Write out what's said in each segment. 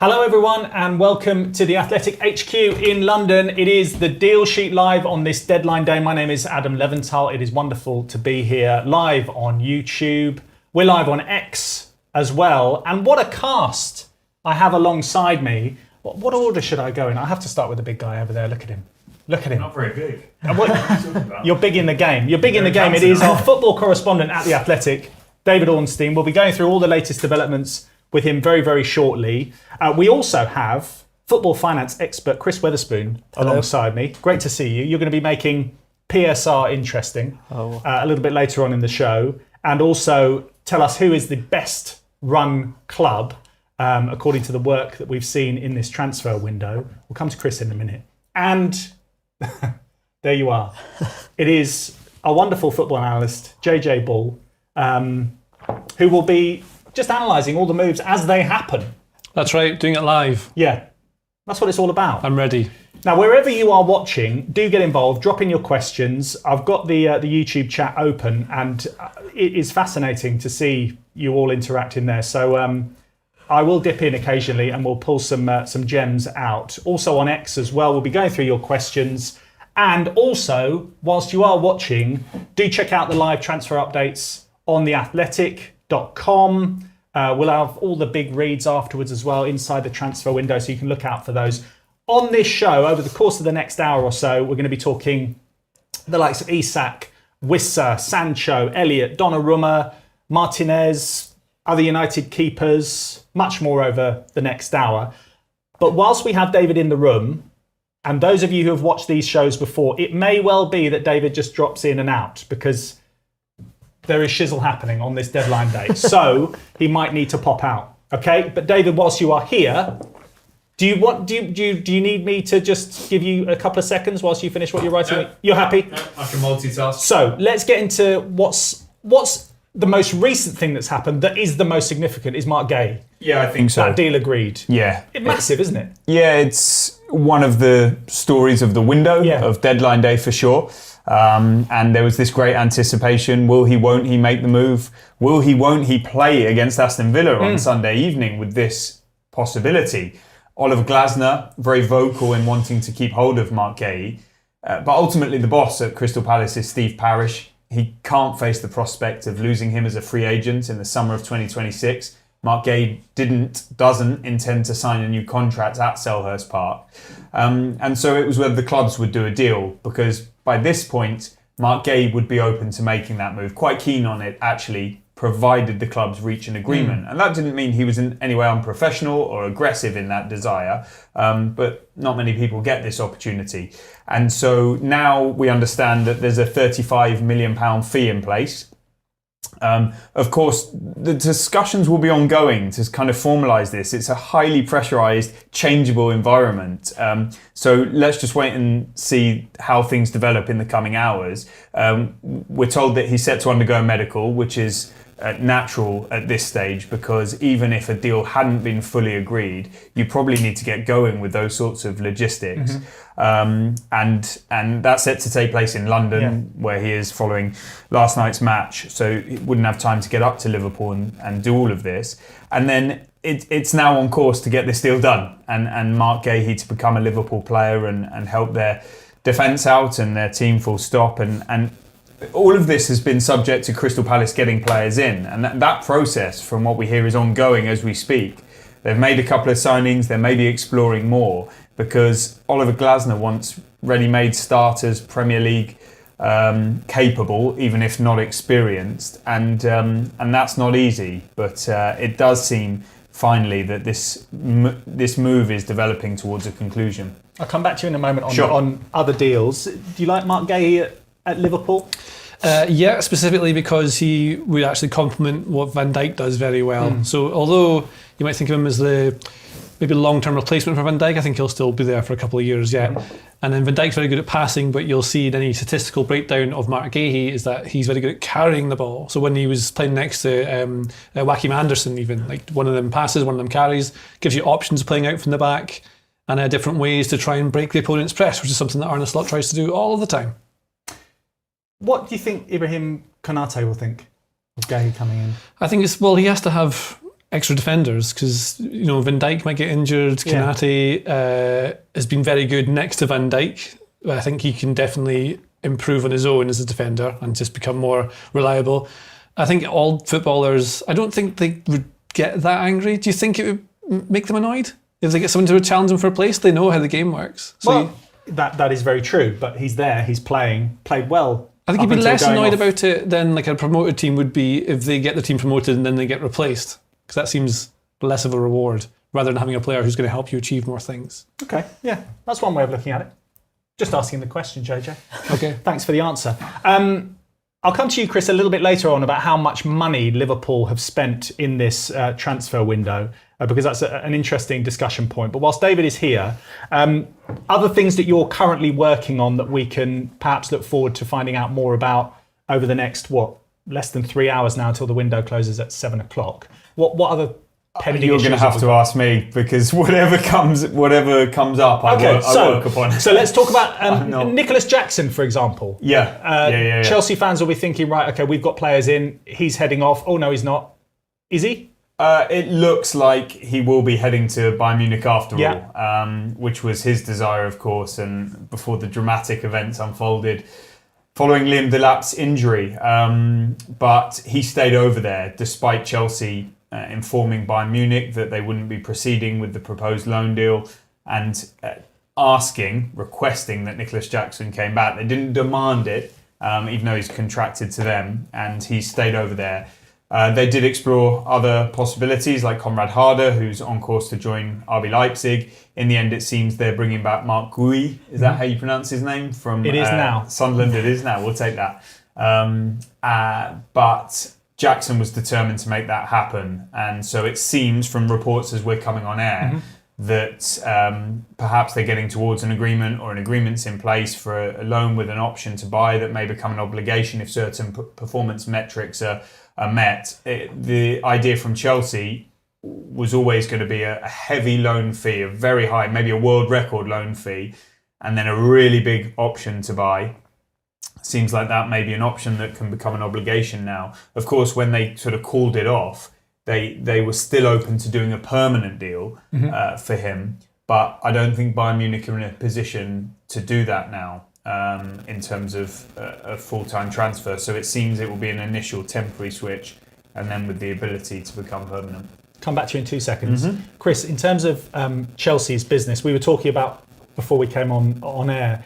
Hello everyone and welcome to the Athletic HQ in London. It is the Deal Sheet Live on this deadline day. My name is Adam Leventhal. It is wonderful to be here live on YouTube. We're live on X as well. And what a cast I have alongside me. What order should I go in? I have to start with the big guy over there. Look at him. Look at him. Not very big. You're big in the game. You're big in the game. It is our football correspondent at the Athletic, David Ornstein. We'll be going through all the latest developments with him very, very shortly. We also have football finance expert Chris Weatherspoon alongside me. Great to see you. You're going to be making PSR interesting a little bit later on in the show. And also tell us who is the best run club according to the work that we've seen in this transfer window. We'll come to Chris in a minute. And there you are. It is a wonderful football analyst, JJ Bull, who will be just analysing all the moves as they happen. That's right, doing it live. Yeah, that's what it's all about. I'm ready. Now, wherever you are watching, do get involved, drop in your questions. I've got the YouTube chat open and it is fascinating to see you all interacting there. So I will dip in occasionally and we'll pull some gems out. Also on X as well, we'll be going through your questions. And also, whilst you are watching, do check out the live transfer updates on theathletic.com. We'll have all the big reads afterwards as well inside the transfer window, so you can look out for those. On this show, over the course of the next hour or so, we're going to be talking the likes of Isak, Wissa, Sancho, Elliott, Donnarumma, Martinez, other United keepers, much more over the next hour. But whilst we have David in the room, And those of you who have watched these shows before, it may well be that David just drops in and out because there is shizzle happening on this deadline day. So he might need to pop out. Okay, but David, whilst you are here, do you need me to just give you a couple of seconds whilst you finish what you're writing? No. You're happy? No, I can multitask. So let's get into what's the most recent thing that's happened that is the most significant is Marc Guehi. Yeah, I think so. That deal agreed. Yeah. It's massive, isn't it? Yeah, it's one of the stories of the window, of deadline day for sure. And there was this great anticipation. Will he, won't he make the move? Will he, won't he play against Aston Villa on Sunday evening with this possibility? Oliver Glasner, very vocal in wanting to keep hold of Marc Guehi. But ultimately the boss at Crystal Palace is Steve Parish. He can't face the prospect of losing him as a free agent in the summer of 2026. Marc Guehi doesn't intend to sign a new contract at Selhurst Park. And so it was whether the clubs would do a deal, because by this point, Marc Guehi would be open to making that move, quite keen on it actually, provided the clubs reach an agreement. And that didn't mean he was in any way unprofessional or aggressive in that desire, but not many people get this opportunity. And so now we understand that there's a £35 million fee in place. Of course, the discussions will be ongoing to kind of formalise this. It's a highly pressurised, changeable environment. So let's just wait and see how things develop in the coming hours. We're told that he's set to undergo a medical, which is natural at this stage, because even if a deal hadn't been fully agreed, you probably need to get going with those sorts of logistics. And that's set to take place in London, where he is following last night's match, so he wouldn't have time to get up to Liverpool and do all of this. And then it's now on course to get this deal done, and Marc Guehi to become a Liverpool player and help their defence out and their team full stop. And all of this has been subject to Crystal Palace getting players in, and that process, from what we hear, is ongoing as we speak. They've made a couple of signings, they may be exploring more, because Oliver Glasner wants ready-made starters, Premier League capable, even if not experienced, and that's not easy. But it does seem finally that this move is developing towards a conclusion. I'll come back to you in a moment on other deals. Do you like Marc Guehi at Liverpool? Yeah, specifically because he would actually complement what Van Dijk does very well. So although you might think of him as the maybe long-term replacement for Van Dijk, I think he'll still be there for a couple of years yet. And then Van Dijk's very good at passing, but you'll see in any statistical breakdown of Marc Guehi is that he's very good at carrying the ball. So when he was playing next to Joachim Andersen, even, like one of them passes, one of them carries, gives you options of playing out from the back and different ways to try and break the opponent's press, which is something that Arne Slot tries to do all the time. What do you think Ibrahim Konate will think of Guehi coming in? I think he has to have extra defenders, because Van Dijk might get injured. Konate has been very good next to Van Dijk. I think he can definitely improve on his own as a defender and just become more reliable. I think all footballers, I don't think they would get that angry. Do you think it would make them annoyed if they get someone to challenge them for a place? They know how the game works. So that is very true, but he's there, he's played well. I think he'd be less annoyed about it than like a promoted team would be if they get the team promoted and then they get replaced, because that seems less of a reward rather than having a player who's going to help you achieve more things. Okay, yeah, that's one way of looking at it. Just asking the question, JJ. Okay. Thanks for the answer. I'll come to you, Chris, a little bit later on about how much money Liverpool have spent in this transfer window, because that's an interesting discussion point. But whilst David is here, other things that you're currently working on that we can perhaps look forward to finding out more about over the next, less than 3 hours now until the window closes at 7 o'clock. What other pending You're going to have to ask me, because whatever comes up, I work upon. So let's talk about Nicholas Jackson, for example. Yeah. Chelsea fans will be thinking, right, okay, we've got players in, he's heading off. Oh, no, he's not. Is he? It looks like he will be heading to Bayern Munich after all, which was his desire, of course, and before the dramatic events unfolded following Liam Delap's injury. But he stayed over there despite Chelsea informing Bayern Munich that they wouldn't be proceeding with the proposed loan deal and requesting that Nicholas Jackson came back. They didn't demand it, even though he's contracted to them, and he stayed over there. They did explore other possibilities like Konrad Harder, who's on course to join RB Leipzig. In the end, it seems they're bringing back Marc Guehi. Is that how you pronounce his name? From It is now. Sunderland. It is now. We'll take that. But Jackson was determined to make that happen. And so it seems from reports as we're coming on air that perhaps they're getting towards an agreement, or an agreement's in place for a loan with an option to buy that may become an obligation if certain performance metrics are met. The idea from Chelsea was always going to be a heavy loan fee, a very high, maybe a world record loan fee, and then a really big option to buy. Seems like that may be an option that can become an obligation now. Of course, when they sort of called it off, they were still open to doing a permanent deal for him. But I don't think Bayern Munich are in a position to do that now in terms of a full-time transfer. So it seems it will be an initial temporary switch and then with the ability to become permanent. Come back to you in 2 seconds. Chris, in terms of Chelsea's business, we were talking about, before we came on air,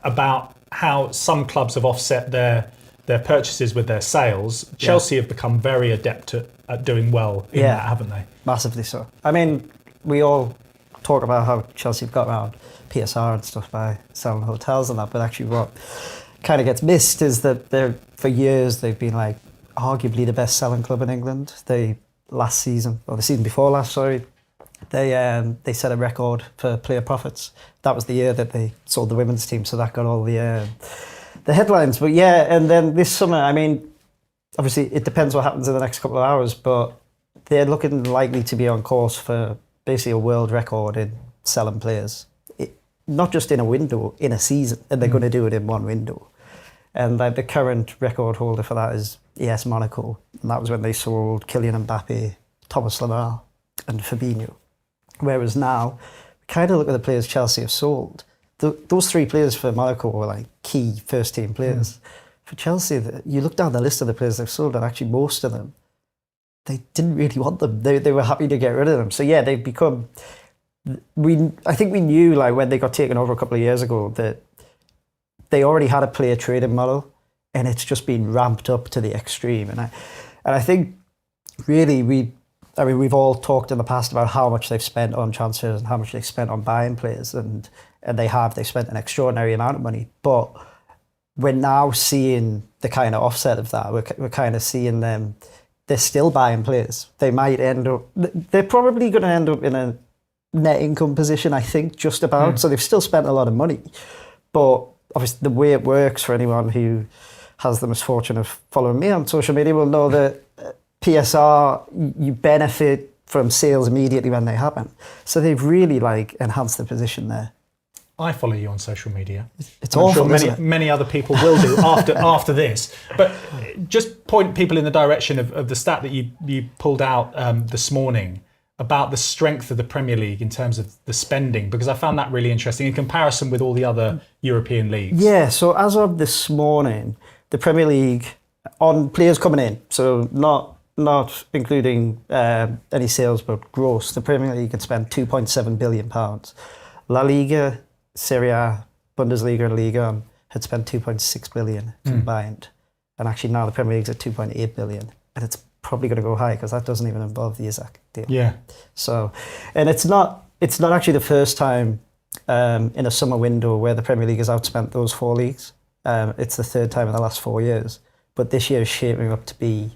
about how some clubs have offset their purchases with their sales. Chelsea have become very adept at doing well in that, haven't they? Massively so. I mean, we all talk about how Chelsea have got around PSR and stuff by selling hotels and that, but actually what kind of gets missed is that for years they've been like arguably the best selling club in England. The season before last, they set a record for player profits. That was the year that they sold the women's team, so that got all the headlines. But yeah, and then this summer, I mean, obviously it depends what happens in the next couple of hours, but they're looking likely to be on course for basically a world record in selling players. Not just in a window, in a season, and they're going to do it in one window. And the current record holder for that is AS Monaco, and that was when they sold Kylian Mbappe, Thomas Lemar, and Fabinho. Whereas now, kind of look at the players Chelsea have sold. Those three players for Monaco were like key first-team players. For Chelsea, you look down the list of the players they've sold, and actually most of them, they didn't really want them. They were happy to get rid of them. So yeah, they've become... I think we knew, like, when they got taken over a couple of years ago, that they already had a player trading model, and it's just been ramped up to the extreme. And I think really we've all talked in the past about how much they've spent on transfers and how much they've spent on buying players, and they've spent an extraordinary amount of money. But we're now seeing the kind of offset of that. We're kind of seeing them. They're still buying players. They're probably going to end up in a net income position, I think, just about. So they've still spent a lot of money. But obviously the way it works, for anyone who has the misfortune of following me on social media, will know that PSR, you benefit from sales immediately when they happen. So they've really enhanced the position there. I follow you on social media. It's awful, I'm sure many other people will do after this. But just point people in the direction of the stat that you pulled out this morning about the strength of the Premier League in terms of the spending, because I found that really interesting in comparison with all the other European leagues. Yeah, so as of this morning, the Premier League, on players coming in, so not including any sales, but gross, the Premier League had spent £2.7 billion. La Liga, Serie A, Bundesliga and Liga had spent 2.6 billion combined. And actually now the Premier League's at 2.8 billion. And it's probably going to go high because that doesn't even involve the Isak deal. Yeah. So, and it's not actually the first time in a summer window where the Premier League has outspent those four leagues. It's the third time in the last 4 years. But this year is shaping up to be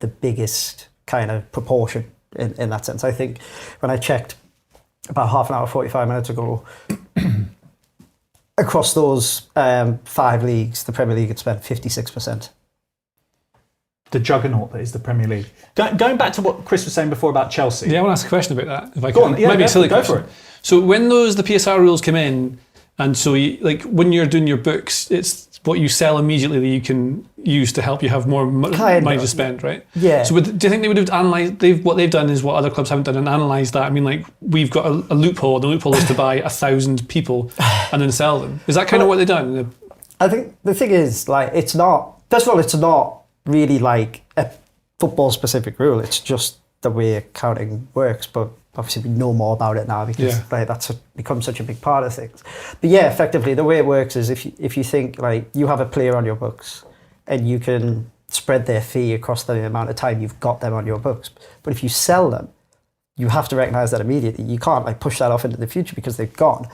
the biggest kind of proportion in that sense. I think when I checked about half an hour, 45 minutes ago, across those 5 leagues, the Premier League had spent 56%. The juggernaut that is the Premier League. Going back to what Chris was saying before about Chelsea. Yeah, I want to ask a question about that, if I Go can. on, yeah, Might be a silly question. go for it. So when the PSR rules come in, and so when you're doing your books, it's what you sell immediately that you can use to help you have more money to spend, right? Yeah. So do you think they would have analysed, what they've done is what other clubs haven't done and analysed that? I mean, we've got a loophole. The loophole is to buy 1,000 people and then sell them. Is that kind of what they've done? I think the thing is, it's not, first of all, it's not really like a football specific rule. It's just the way accounting works. But obviously we know more about it now because that's become such a big part of things. But yeah, effectively the way it works is if you think you have a player on your books and you can spread their fee across the amount of time you've got them on your books. But if you sell them, you have to recognise that immediately. You can't like push that off into the future because they've gone.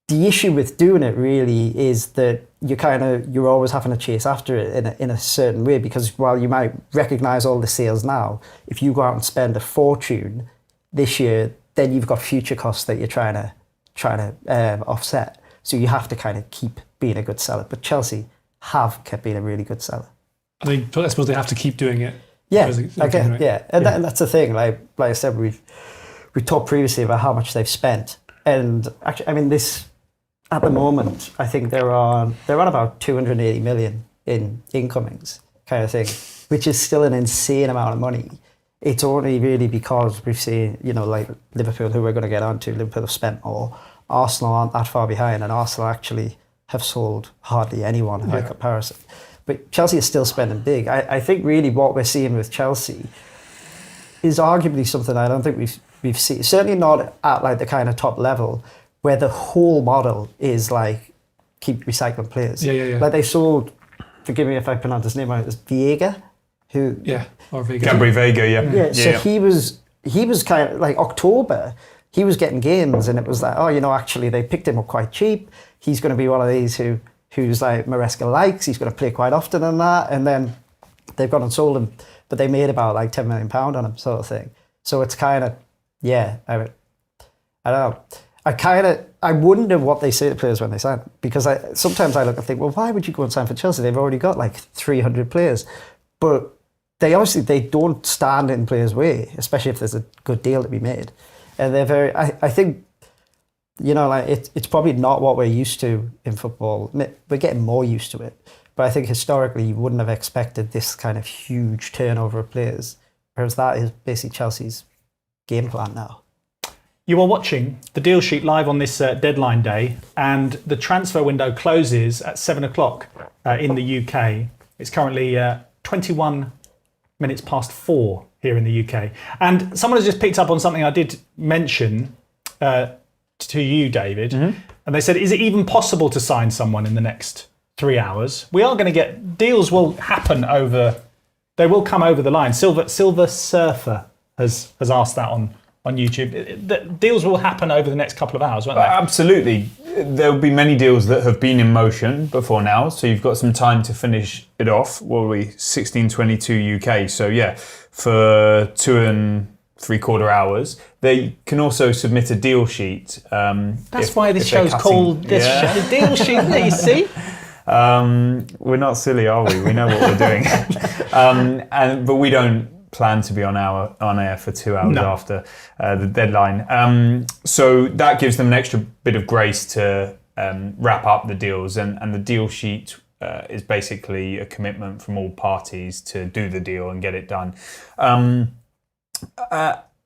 The issue with doing it really is that you're always having to chase after it in a certain way, because while you might recognise all the sales now, if you go out and spend a fortune this year, then you've got future costs that you're trying to offset. So you have to kind of keep being a good seller. But Chelsea have kept being a really good seller. I suppose they have to keep doing it. Yeah, again, yeah. And that's the thing. Like I said, we talked previously about how much they've spent. And actually, I mean, this, at the moment, I think they're on about 280 million in incomings kind of thing, which is still an insane amount of money. It's only really because we've seen, like Liverpool, who we're going to get onto, Liverpool have spent more. Arsenal aren't that far behind, and Arsenal actually have sold hardly anyone by comparison. But Chelsea is still spending big. I think really what we're seeing with Chelsea is arguably something I don't think we've seen, certainly not at like the kind of top level, where the whole model is like keep recycling players. Yeah. Like they sold, forgive me if I pronounce his name right, it was Vega, who... Yeah, or Vega. Gabriel Vega, So he was kind of like October, he was getting games and it was like, actually they picked him up quite cheap. He's going to be one of these who's like Maresca likes, he's going to play quite often and that. And then they've gone and sold him, but they made about like £10 million on him sort of thing. So it's kind of, I don't know. I wonder what they say to players when they sign, because sometimes I look and think, well, why would you go and sign for Chelsea? They've already got like 300 players. But they don't stand in players' way, especially if there's a good deal to be made. And they're very, I think, it's probably not what we're used to in football. We're getting more used to it. But I think historically you wouldn't have expected this kind of huge turnover of players, whereas that is basically Chelsea's game plan now. You are watching the deal sheet live on this deadline day, and the transfer window closes at 7 o'clock in the UK. It's currently 21 minutes past 4 here in the UK. And someone has just picked up on something I did mention to you, David. Mm-hmm. And they said, is it even possible to sign someone in the next 3 hours? We are going to get, deals will happen they will come over the line. Silver Surfer has asked that on YouTube. The deals will happen over the next couple of hours, won't they? Absolutely. There'll be many deals that have been in motion before now, so you've got some time to finish it off. What are we, 16:22 UK? So yeah, for 2 3/4 hours. They can also submit a deal sheat. That's why this show's called this show, the deal sheet. You see. We're not silly, are we? We know what we're doing. But we don't plan to be on air for 2 hours after the deadline. So that gives them an extra bit of grace to wrap up the deals, and the deal sheet is basically a commitment from all parties to do the deal and get it done.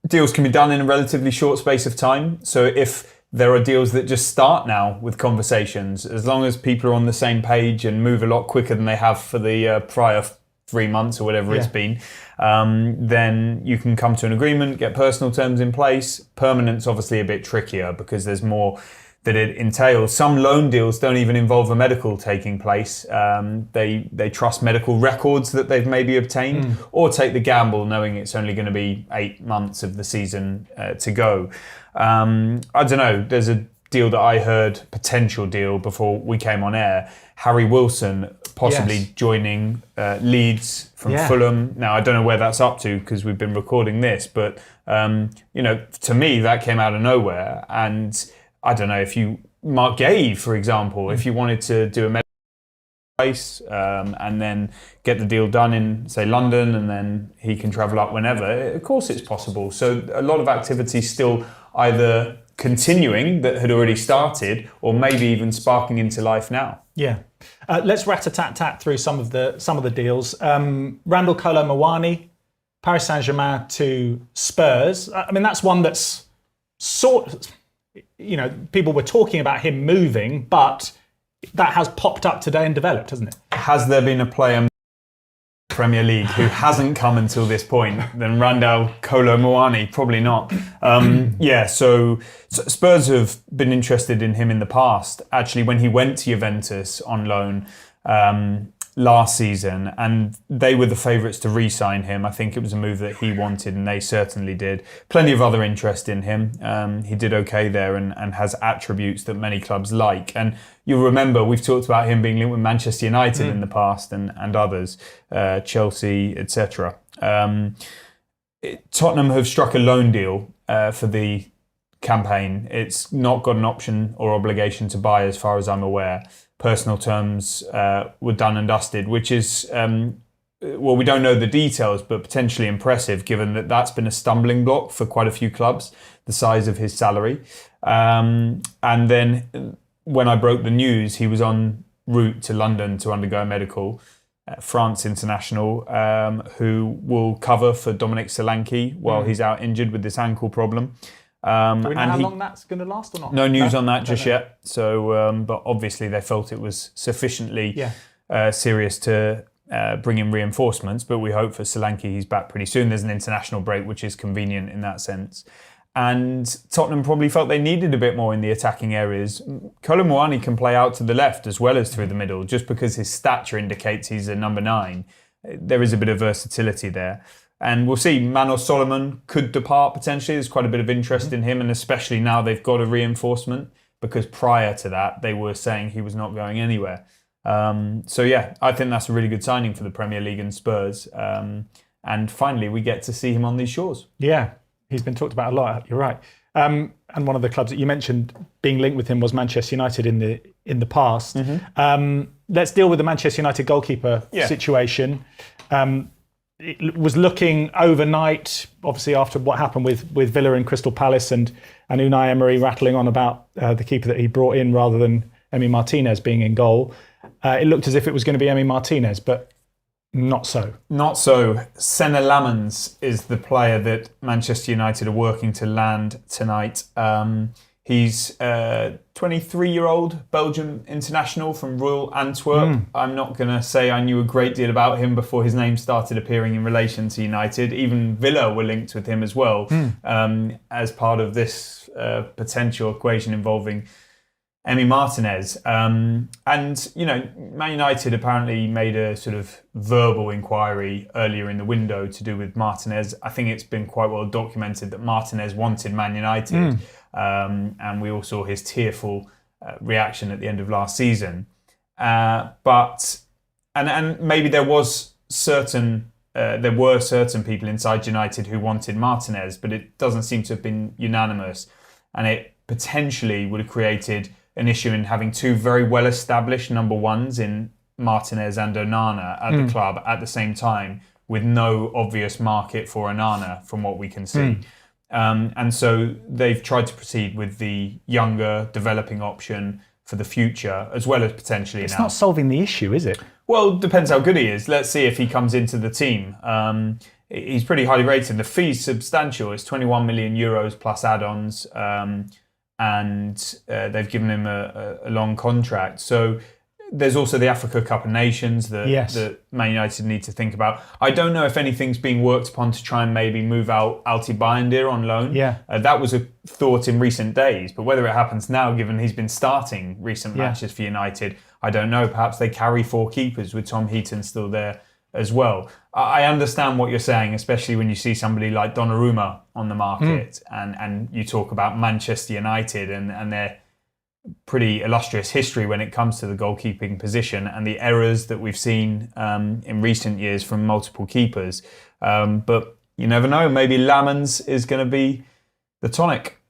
Deals can be done in a relatively short space of time. So if there are deals that just start now with conversations, as long as people are on the same page and move a lot quicker than they have for the prior 3 months or whatever it's been, then you can come to an agreement, get personal terms in place. Permanent's obviously a bit trickier because there's more that it entails. Some loan deals don't even involve a medical taking place. They trust medical records that they've maybe obtained, or take the gamble knowing it's only going to be 8 months of the season to go. I don't know, there's a deal that I heard, potential deal before we came on air, Harry Wilson possibly joining Leeds from Fulham. Now, I don't know where that's up to because we've been recording this, but to me, that came out of nowhere. And I don't know, if Marc Guehi, for example, if you wanted to do a medical place and then get the deal done in, say, London, and then he can travel up whenever, of course it's possible. So a lot of activity still either continuing that had already started, or maybe even sparking into life now. Yeah. Let's rat-a-tat-tat through some of the deals. Randall Kolo Muani, Paris Saint-Germain to Spurs. I mean, that's one that's people were talking about him moving, but that has popped up today and developed, hasn't it? Has there been a player in the Premier League who hasn't come until this point than Randall Kolo Muani? Probably not. So Spurs have been interested in him in the past. Actually, when he went to Juventus on loan last season, and they were the favourites to re-sign him. I think it was a move that he wanted, and they certainly did. Plenty of other interest in him. He did okay there and has attributes that many clubs like. And you'll remember we've talked about him being linked with Manchester United in the past and others, Chelsea, etc. Tottenham have struck a loan deal for the campaign. It's not got an option or obligation to buy as far as I'm aware. Personal terms were done and dusted, which is, we don't know the details, but potentially impressive given that that's been a stumbling block for quite a few clubs, the size of his salary. And then when I broke the news, he was en route to London to undergo a medical. France international, who will cover for Dominic Solanke while he's out injured with this ankle problem. Do we know how long that's going to last or not? No news on that just yet. So, but obviously they felt it was sufficiently serious to bring in reinforcements. But we hope for Solanke he's back pretty soon. There's an international break, which is convenient in that sense. And Tottenham probably felt they needed a bit more in the attacking areas. Kolo Muani can play out to the left as well as through the middle, just because his stature indicates he's a number 9. There is a bit of versatility there. And we'll see, Manos Solomon could depart potentially. There's quite a bit of interest in him, and especially now they've got a reinforcement, because prior to that, they were saying he was not going anywhere. So yeah, I think that's a really good signing for the Premier League and Spurs. And finally, we get to see him on these shores. Yeah, he's been talked about a lot, you're right. And one of the clubs that you mentioned being linked with him was Manchester United in the past. Let's deal with the Manchester United goalkeeper situation. It was looking overnight, obviously after what happened with Villa and Crystal Palace and Unai Emery rattling on about the keeper that he brought in rather than Emi Martinez being in goal. It looked as if it was going to be Emi Martinez, but not so. Not so. Senna Lamens is the player that Manchester United are working to land tonight. He's a 23-year-old Belgian international from Royal Antwerp. I'm not going to say I knew a great deal about him before his name started appearing in relation to United. Even Villa were linked with him as well as part of this potential equation involving Emi Martinez. And, you know, Man United apparently made a sort of verbal inquiry earlier in the window to do with Martinez. I think it's been quite well documented that Martinez wanted Man United. And we all saw his tearful reaction at the end of last season. But maybe there were certain people inside United who wanted Martinez, but it doesn't seem to have been unanimous. And it potentially would have created an issue in having two very well-established number ones in Martinez and Onana at the club at the same time, with no obvious market for Onana from what we can see. And so they've tried to proceed with the younger, developing option for the future, as well as potentially It's not solving the issue, is it? Well, it depends how good he is. Let's see if he comes into the team. He's pretty highly rated. The fee's substantial. It's 21 million euros plus add-ons. And they've given him a long contract. So there's also the Africa Cup of Nations that Man United need to think about. I don't know if anything's being worked upon to try and maybe move out Alti Bayındır on loan. That was a thought in recent days, but whether it happens now, given he's been starting recent matches for United, I don't know. Perhaps they carry 4 keepers with Tom Heaton still there as well. I understand what you're saying, especially when you see somebody like Donnarumma on the market and you talk about Manchester United and their pretty illustrious history when it comes to the goalkeeping position and the errors that we've seen in recent years from multiple keepers. But you never know, maybe Lamens is going to be the tonic.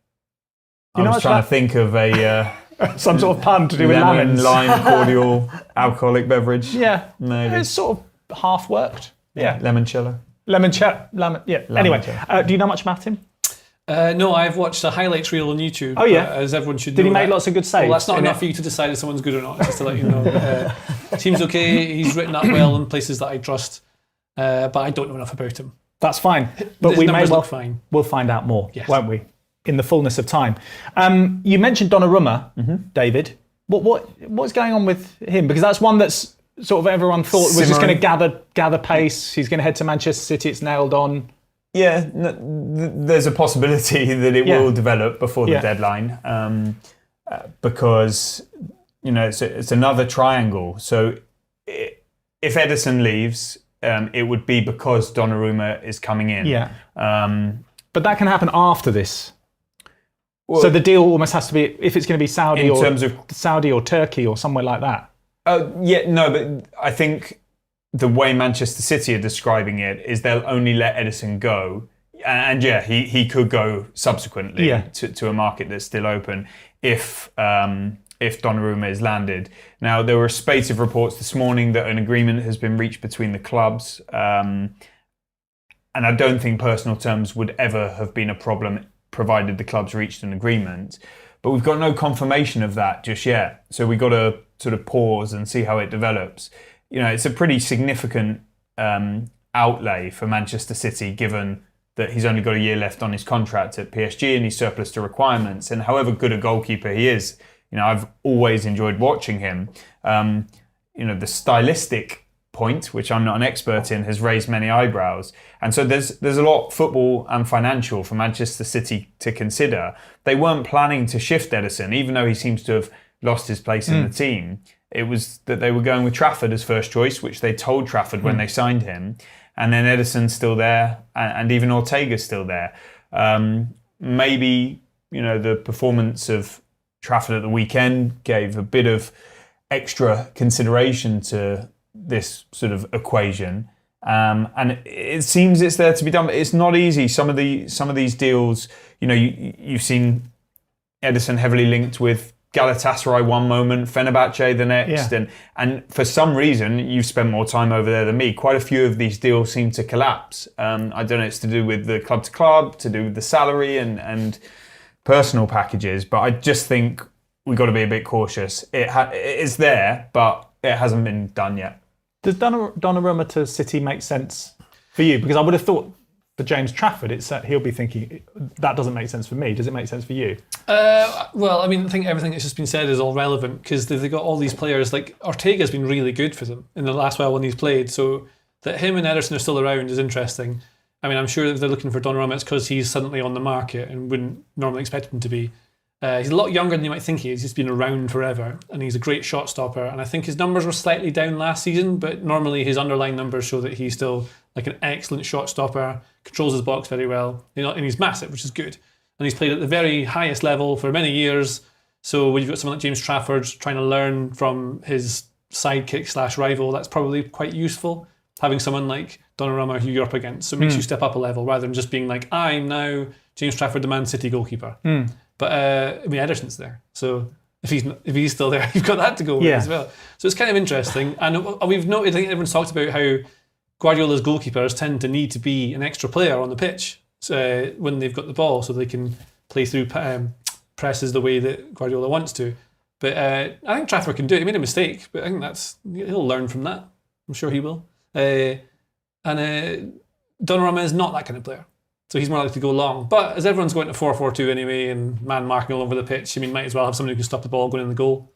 I was trying to think of a... some sort of pun to do with lemon, lamens. lime, cordial, alcoholic beverage. Yeah. Maybe. It's sort of half worked. Yeah. Limoncello. Anyway, do you know much about him? No, I've watched a highlights reel on YouTube. Oh yeah, as everyone should know. Did he make lots of good saves? Well, that's not enough for you to decide if someone's good or not. Just to let you know, seems okay. He's written up well in places that I trust, but I don't know enough about him. That's fine. But His we may well fine. We'll find out more, Yes. won't we? In the fullness of time. You mentioned Donnarumma, David. What's going on with him? Because that's one that's sort of everyone thought was just going to gather pace. He's going to head to Manchester City. It's nailed on. Yeah, there's a possibility that it will develop before the deadline, because you know it's another triangle. So if Ederson leaves, it would be because Donnarumma is coming in. Yeah. But that can happen after this. Well, so the deal almost has to be, if it's going to be Saudi or Turkey or somewhere like that. But I think the way Manchester City are describing it is they'll only let Ederson go. And he could go subsequently to a market that's still open if Donnarumma is landed. Now, there were a spate of reports this morning that an agreement has been reached between the clubs. And I don't think personal terms would ever have been a problem provided the clubs reached an agreement. But we've got no confirmation of that just yet. So we've got to sort of pause and see how it develops. It's a pretty significant outlay for Manchester City, given that he's only got a year left on his contract at PSG and he's surplus to requirements. And however good a goalkeeper he is, I've always enjoyed watching him. The stylistic point, which I'm not an expert in, has raised many eyebrows. And so there's a lot football and financial for Manchester City to consider. They weren't planning to shift Ederson, even though he seems to have lost his place in the team. It was that they were going with Trafford as first choice, which they told Trafford when they signed him. And then Ederson's still there, and even Ortega's still there. Maybe, the performance of Trafford at the weekend gave a bit of extra consideration to this sort of equation. And it seems it's there to be done, but it's not easy. Some of these deals, you've seen Ederson heavily linked with Galatasaray one moment, Fenerbahce the next, and for some reason you've spent more time over there than me. Quite a few of these deals seem to collapse. I don't know, it's to do with the club to club, to do with the salary and personal packages, but I just think we've got to be a bit cautious. It is there, but it hasn't been done yet. Does Donnarumma to City make sense for you? Because I would have thought for James Trafford, he'll be thinking, that doesn't make sense for me. Does it make sense for you? Well, I think everything that's just been said is all relevant because they've got all these players. Like Ortega's been really good for them in the last while when he's played. So that him and Ederson are still around is interesting. I'm sure if they're looking for Donnarumma, it's because he's suddenly on the market and wouldn't normally expect him to be. He's a lot younger than you might think he is. He's been around forever and he's a great shot stopper. And I think his numbers were slightly down last season, but normally his underlying numbers show that he's still like an excellent shot stopper, controls his box very well, and he's massive, which is good. And he's played at the very highest level for many years. So when you've got someone like James Trafford trying to learn from his sidekick / rival, that's probably quite useful. Having someone like Donnarumma who you're up against. So it makes you step up a level rather than just being like, I'm now James Trafford, the Man City goalkeeper. But Ederson's there. So if he's still there, you've got that to go with as well. So it's kind of interesting. And we've noted, I think everyone's talked about how Guardiola's goalkeepers tend to need to be an extra player on the pitch when they've got the ball so they can play through presses the way that Guardiola wants to. But I think Trafford can do it. He made a mistake, but I think he'll learn from that. I'm sure he will. And Donnarumma is not that kind of player. So he's more likely to go long. But as everyone's going to 4-4-2 anyway and man marking all over the pitch, might as well have somebody who can stop the ball going in the goal.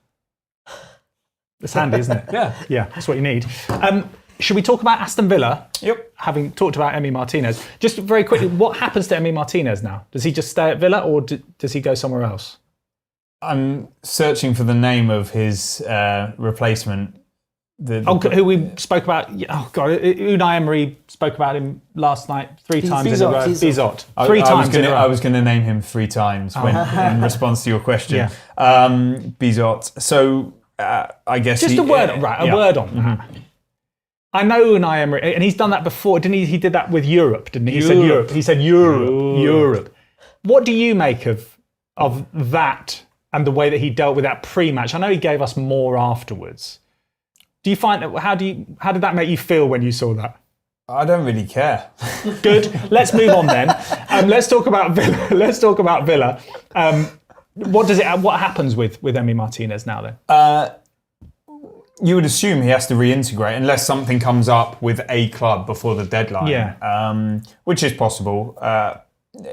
It's handy, isn't it? Yeah. Yeah, that's what you need. Should we talk about Aston Villa? Yep. Having talked about Emi Martinez, just very quickly, what happens to Emi Martinez now? Does he just stay at Villa or does he go somewhere else? I'm searching for the name of his replacement. Who we spoke about? Oh God, Unai Emery spoke about him last night 3 times in a row. Bizot. I was going to name him 3 times in response to your question. Yeah. Bizot. So I guess just a word on that. I know Unai Emery, and he's done that before, didn't he? He did that with Europe, didn't he? He said Europe. What do you make of that and the way that he dealt with that pre-match? I know he gave us more afterwards. Do you find that? How did that make you feel when you saw that? I don't really care. Good. Let's move on then. Let's talk about Villa. What happens with Emi Martinez now then? You would assume he has to reintegrate unless something comes up with a club before the deadline, which is possible.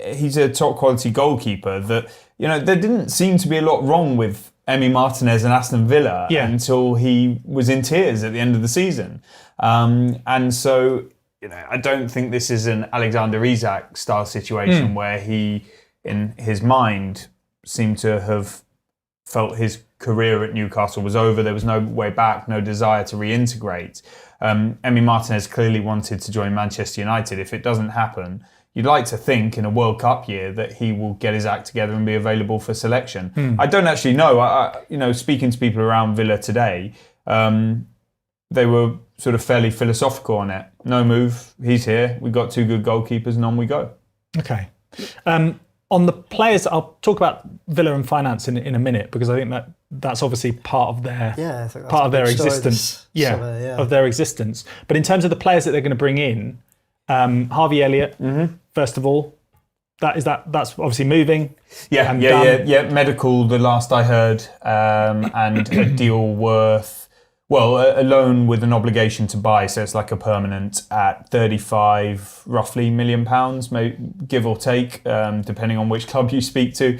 He's a top quality goalkeeper that, there didn't seem to be a lot wrong with Emi Martinez and Aston Villa until he was in tears at the end of the season. And so, I don't think this is an Alexander Isak style situation where he, in his mind, seemed to have felt his career at Newcastle was over. There was no way back, no desire to reintegrate. Emi Martinez clearly wanted to join Manchester United. If it doesn't happen, you'd like to think in a World Cup year that he will get his act together and be available for selection. I don't actually know. Speaking to people around Villa today, they were sort of fairly philosophical on it. No move, he's here. We've got 2 good goalkeepers and on we go. Okay. On the players, I'll talk about Villa and finance in a minute, because I think that's obviously part of their existence. Of their existence. But in terms of the players that they're going to bring in, Harvey Elliott, first of all, that's obviously moving. Yeah. Medical, the last I heard, and a deal worth. Well, a loan with an obligation to buy, so it's like a permanent at 35, roughly, £1 million, maybe, give or take, depending on which club you speak to.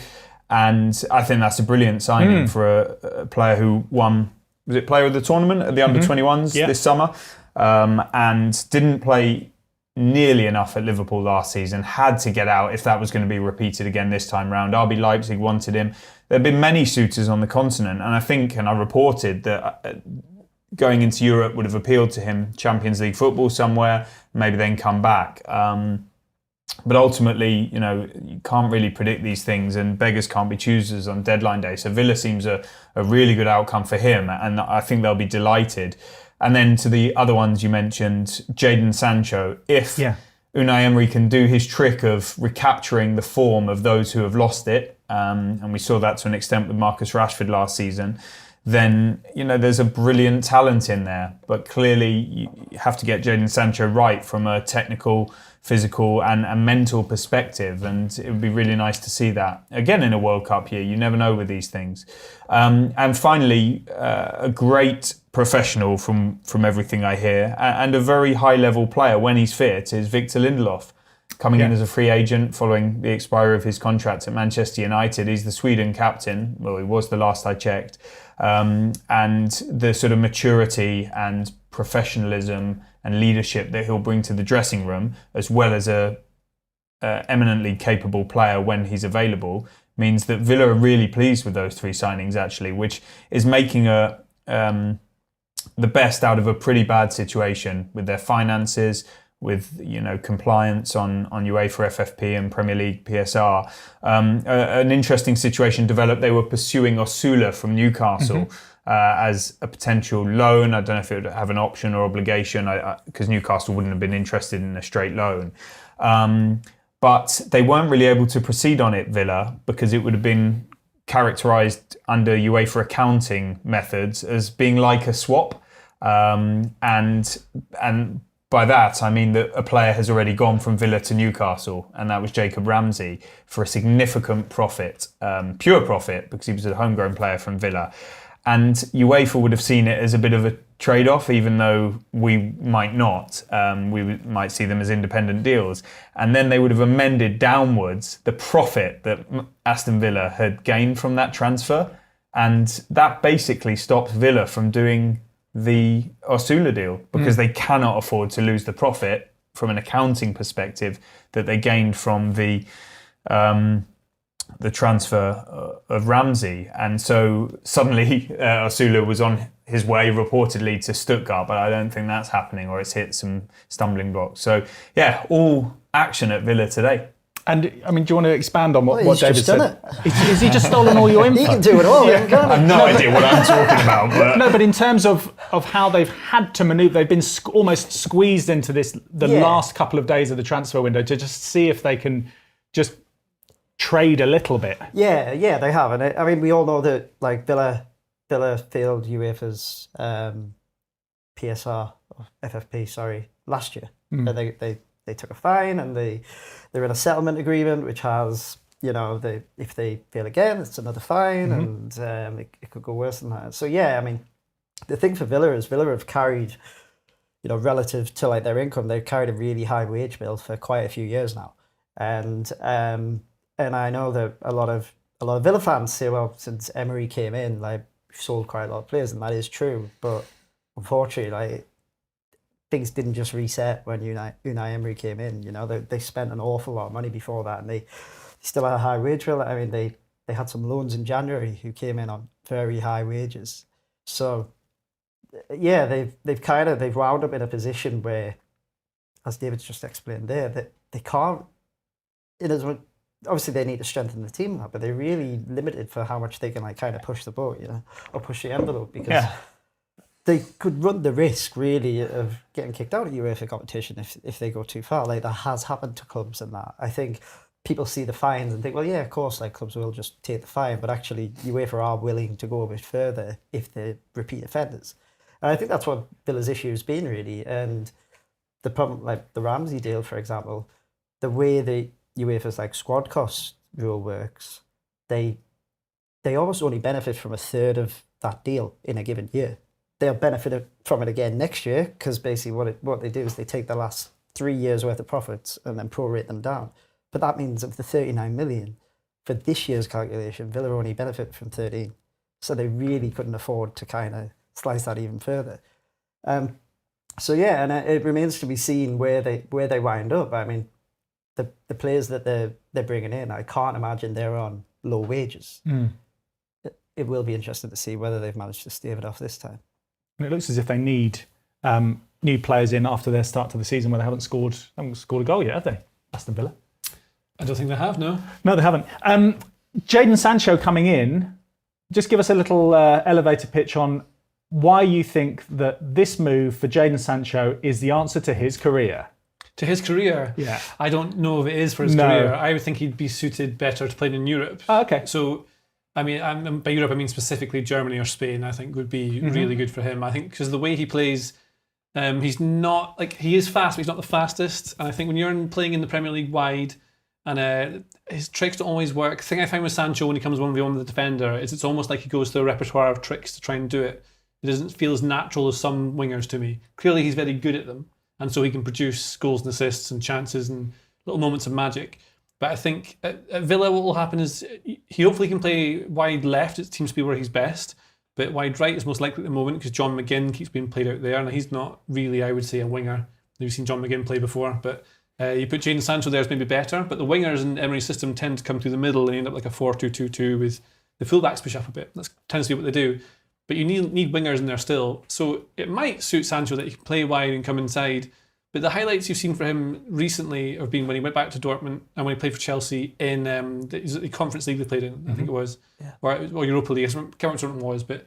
And I think that's a brilliant signing for a player who won, was it player of the tournament at the under-21s this summer, and didn't play nearly enough at Liverpool last season, had to get out if that was going to be repeated again this time round. RB Leipzig wanted him. There have been many suitors on the continent, and I think, and I reported that going into Europe would have appealed to him, Champions League football somewhere, maybe then come back. But ultimately, you can't really predict these things, and beggars can't be choosers on deadline day. So Villa seems a really good outcome for him, and I think they'll be delighted. And then to the other ones you mentioned, Jadon Sancho, if Unai Emery can do his trick of recapturing the form of those who have lost it, and we saw that to an extent with Marcus Rashford last season, then there's a brilliant talent in there. But clearly you have to get Jadon Sancho right from a technical, physical and mental perspective, and it would be really nice to see that again in a World Cup year. You never know with these things. And finally, a great professional from everything I hear, and a very high level player when he's fit, is Victor Lindelof. Coming in as a free agent following the expiry of his contract at Manchester United. He's the Sweden captain. Well, he was the last I checked. And the sort of maturity and professionalism and leadership that he'll bring to the dressing room, as well as a eminently capable player when he's available, means that Villa are really pleased with those 3 signings, actually, which is making the best out of a pretty bad situation with their finances, with compliance on UEFA FFP and Premier League PSR. An interesting situation developed. They were pursuing Osula from Newcastle as a potential loan. I don't know if it would have an option or obligation, because Newcastle wouldn't have been interested in a straight loan. But they weren't really able to proceed on it, Villa, because it would have been characterised under UEFA accounting methods as being like a swap. And by that, I mean that a player has already gone from Villa to Newcastle, and that was Jacob Ramsey, for a significant profit, pure profit, because he was a homegrown player from Villa. And UEFA would have seen it as a bit of a trade-off, even though we might not. Might see them as independent deals. And then they would have amended downwards the profit that Aston Villa had gained from that transfer. And that basically stops Villa from doing the Osula deal, because they cannot afford to lose the profit from an accounting perspective that they gained from the transfer of Ramsey. And so suddenly Osula was on his way reportedly to Stuttgart, but I don't think that's happening, or it's hit some stumbling blocks. So yeah, all action at Villa today. And I mean, do you want to expand on what David said? Is he just stolen all your info? He can do it all. I have no idea what I'm talking about. But. No, but in terms of how they've had to manoeuvre, they've been almost squeezed into the last couple of days of the transfer window to just see if they can just trade a little bit. Yeah, they have. And I mean, we all know that Villa failed UEFA's PSR, or FFP, last year. They took a fine, and they're in a settlement agreement which has, if they fail again, it's another fine, and it could go worse than that. So yeah, I mean, the thing for Villa is Villa have carried, relative to their income, they've carried a really high wage bill for quite a few years now, and I know that a lot of Villa fans say, well, since Emery came in, we've sold quite a lot of players, and that is true, but unfortunately, things didn't just reset when Unai Emery came in. They spent an awful lot of money before that, and they still had a high wage bill. I mean, they they had some loans in January who came in on very high wages. So yeah, they've wound up in a position where, as David's just explained there, that they can't. Obviously, they need to strengthen the team now, but they're really limited for how much they can kind of push the boat, or push the envelope, because they could run the risk really of getting kicked out of UEFA competition if they go too far. Like that has happened to clubs, and that I think people see the fines and think, well, yeah, of course, clubs will just take the fine, but actually UEFA are willing to go a bit further if they're repeat offenders. And I think that's what Villa's issue has been really. And the problem, like the Ramsey deal, for example, the way the UEFA's squad cost rule works, they almost only benefit from a third of that deal in a given year. They'll benefit from it again next year, because basically what they do is they take the last 3 years worth of profits and then prorate them down. But that means of the 39 million for this year's calculation, Villa only benefit from 13. So they really couldn't afford to kind of slice that even further. So yeah, and it remains to be seen where they wind up. I mean, the players that they're bringing in, I can't imagine they're on low wages. It will be interesting to see whether they've managed to stave it off this time. And it looks as if they need new players in after their start to the season, where they haven't scored a goal yet, have they? Aston Villa. I don't think they have, no. No, they haven't. Jadon Sancho coming in. Just give us a little elevator pitch on why you think that this move for Jadon Sancho is the answer to his career. To his career? Yeah. I don't know if it is for his career. I would think he'd be suited better to playing in Europe. Oh, okay. So, I mean, by Europe I mean specifically Germany or Spain. I think would be really good for him. I think because the way he plays, he's not he is fast, but he's not the fastest. And I think when you're playing in the Premier League wide, and his tricks don't always work. The thing I find with Sancho when he comes 1v1 with the defender is it's almost like he goes through a repertoire of tricks to try and do it. It doesn't feel as natural as some wingers to me. Clearly he's very good at them, and so he can produce goals and assists and chances and little moments of magic. But I think at Villa what will happen is he hopefully can play wide left. It seems to be where he's best. But wide right is most likely at the moment because John McGinn keeps being played out there, and he's not really, I would say, a winger. We've seen John McGinn play before, but you put Jadon Sancho there is maybe better. But the wingers in Emery's system tend to come through the middle and end up like a 4-2-2-2 with the fullbacks push up a bit. That tends to be what they do. But you need wingers in there still. So it might suit Sancho that he can play wide and come inside. But the highlights you've seen for him recently have been when he went back to Dortmund and when he played for Chelsea in the Conference League they played in, I think it was, or Europa League. I can't remember what it was, but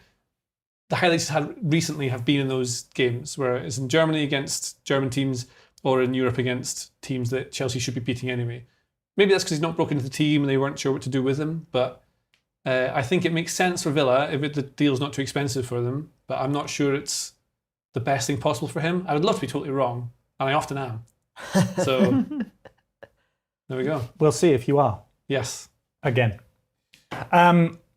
the highlights he's had recently have been in those games where it's in Germany against German teams or in Europe against teams that Chelsea should be beating anyway. Maybe that's because he's not broken into the team and they weren't sure what to do with him, but I think it makes sense for Villa if the deal's not too expensive for them, but I'm not sure it's the best thing possible for him. I would love to be totally wrong, and I often am. So, there we go. We'll see if you are. Yes. Again.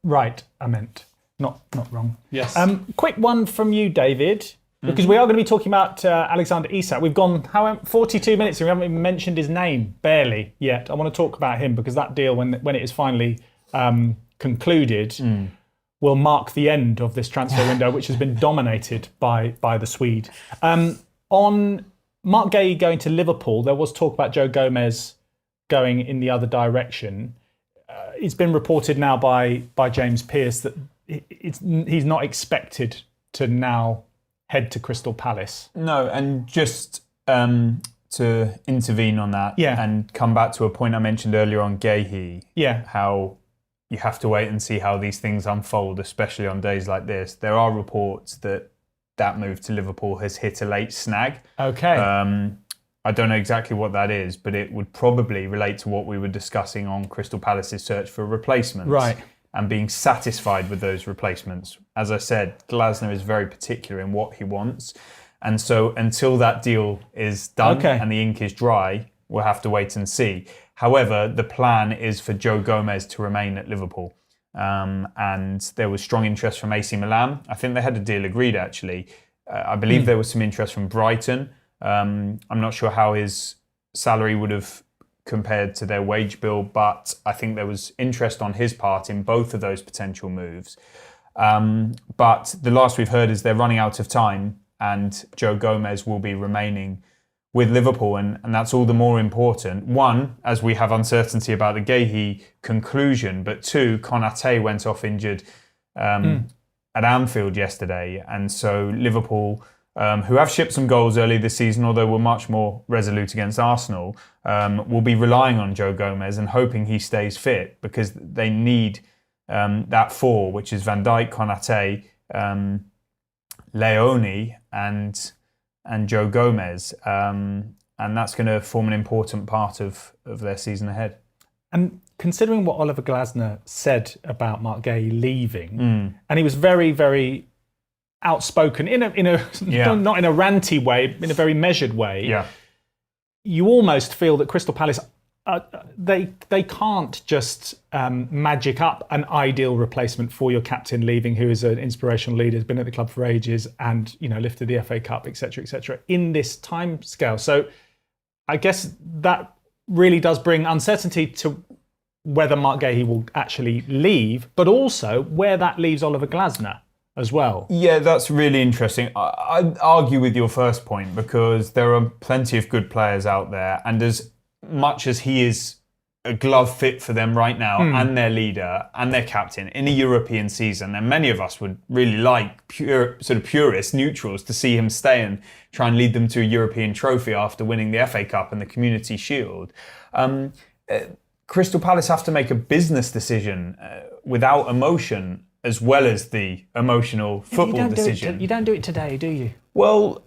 Right, I meant. Not wrong. Yes. Quick one from you, David, because we are going to be talking about Alexander Isak. We've gone 42 minutes and we haven't even mentioned his name, barely, yet. I want to talk about him because that deal, when it is finally concluded, will mark the end of this transfer window, which has been dominated by the Swede. On Marc Guehi going to Liverpool, there was talk about Joe Gomez going in the other direction. It's been reported now by James Pearce that he's not expected to now head to Crystal Palace. No, and just to intervene on that and come back to a point I mentioned earlier on Guehi, how you have to wait and see how these things unfold, especially on days like this. There are reports that move to Liverpool has hit a late snag. Okay. I don't know exactly what that is, but it would probably relate to what we were discussing on Crystal Palace's search for replacements. Right. And being satisfied with those replacements. As I said, Glasner is very particular in what he wants. And so until that deal is done and the ink is dry, we'll have to wait and see. However, the plan is for Joe Gomez to remain at Liverpool. And there was strong interest from AC Milan. I think they had a deal agreed, actually. I believe there was some interest from Brighton. I'm not sure how his salary would have compared to their wage bill, but I think there was interest on his part in both of those potential moves. But the last we've heard is they're running out of time and Joe Gomez will be remaining with Liverpool, and that's all the more important. One, as we have uncertainty about the Guehi conclusion, but two, Konate went off injured at Anfield yesterday, and so Liverpool, who have shipped some goals early this season, although were much more resolute against Arsenal, will be relying on Joe Gomez and hoping he stays fit, because they need that four, which is Van Dijk, Konate, Leone, and Joe Gomez, and that's going to form an important part of their season ahead. And considering what Oliver Glasner said about Marc Guehi leaving, and he was very, very outspoken in a not in a ranty way, in a very measured way. Yeah, you almost feel that Crystal Palace they can't just magic up an ideal replacement for your captain leaving, who is an inspirational leader, has been at the club for ages, and lifted the FA Cup, etc., in this time scale. So I guess that really does bring uncertainty to whether Marc Guehi will actually leave, but also where that leaves Oliver Glasner as well. Yeah, that's really interesting. I'd argue with your first point, because there are plenty of good players out there, and as much as he is a glove fit for them right now, and their leader and their captain in a European season, and many of us would really like purist neutrals to see him stay and try and lead them to a European trophy after winning the FA Cup and the Community Shield. Crystal Palace have to make a business decision without emotion, as well as the emotional football decision. You don't do it today, do you? Well,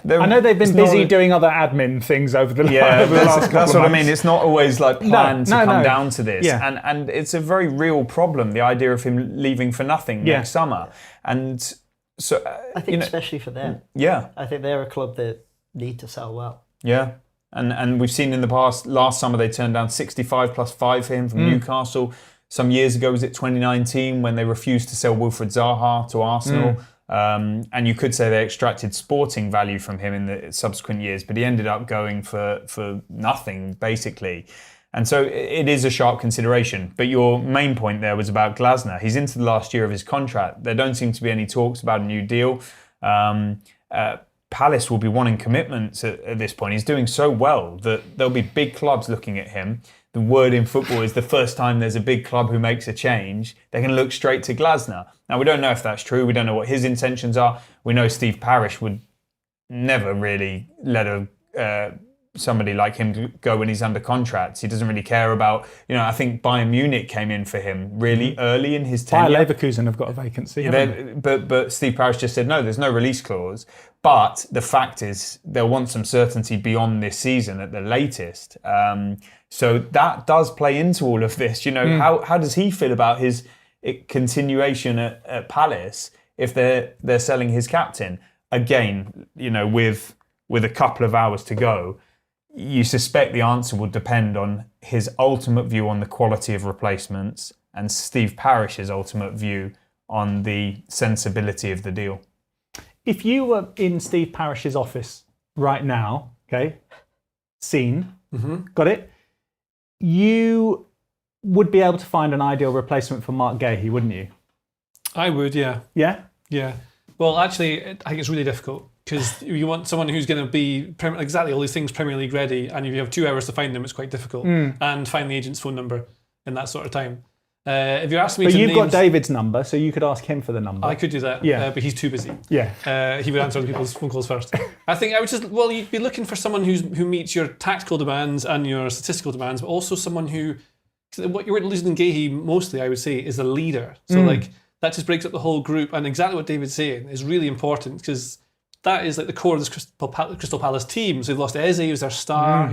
I know they've been busy doing other admin things over the last couple of that's what I months. mean. It's not always like planned to come down to this. Yeah. And it's a very real problem, the idea of him leaving for nothing next summer. And so I think especially for them. Yeah. I think they're a club that need to sell well. Yeah. And we've seen in the past, last summer they turned down 65 plus 5 for him from Newcastle. Some years ago, was it 2019, when they refused to sell Wilfried Zaha to Arsenal? And you could say they extracted sporting value from him in the subsequent years, but he ended up going for nothing, basically. And so it is a sharp consideration. But your main point there was about Glasner. He's into the last year of his contract. There don't seem to be any talks about a new deal. Palace will be wanting commitments at this point. He's doing so well that there'll be big clubs looking at him. The word in football is the first time there's a big club who makes a change, they're going to look straight to Glasner. Now, we don't know if that's true. We don't know what his intentions are. We know Steve Parish would never really let somebody like him go when he's under contract. He doesn't really care about, I think Bayern Munich came in for him really early in his tenure. Bayer Leverkusen have got a vacancy, haven't they? But Steve Parish just said, no, there's no release clause. But the fact is, they'll want some certainty beyond this season at the latest. So that does play into all of this. How does he feel about his continuation at Palace if they're selling his captain? Again, with a couple of hours to go, you suspect the answer will depend on his ultimate view on the quality of replacements and Steve Parish's ultimate view on the sensibility of the deal. If you were in Steve Parish's office right now, got it? You would be able to find an ideal replacement for Marc Guehi, wouldn't you? I would, yeah. Yeah? Yeah. Well, actually, I think it's really difficult, because you want someone who's going to be exactly all these things Premier League ready, and if you have 2 hours to find them, it's quite difficult. And find the agent's phone number in that sort of time. If you're asking me but to you've name, got David's number, so you could ask him for the number. I could do that, but he's too busy. Yeah. He would answer other people's phone calls first. I think I would you'd be looking for someone who meets your tactical demands and your statistical demands, but also someone who, what you're losing in Guehi mostly, I would say, is a leader. So that just breaks up the whole group, and exactly what David's saying is really important, because that is like the core of this Crystal Palace team. So they've lost Eze, who's their star,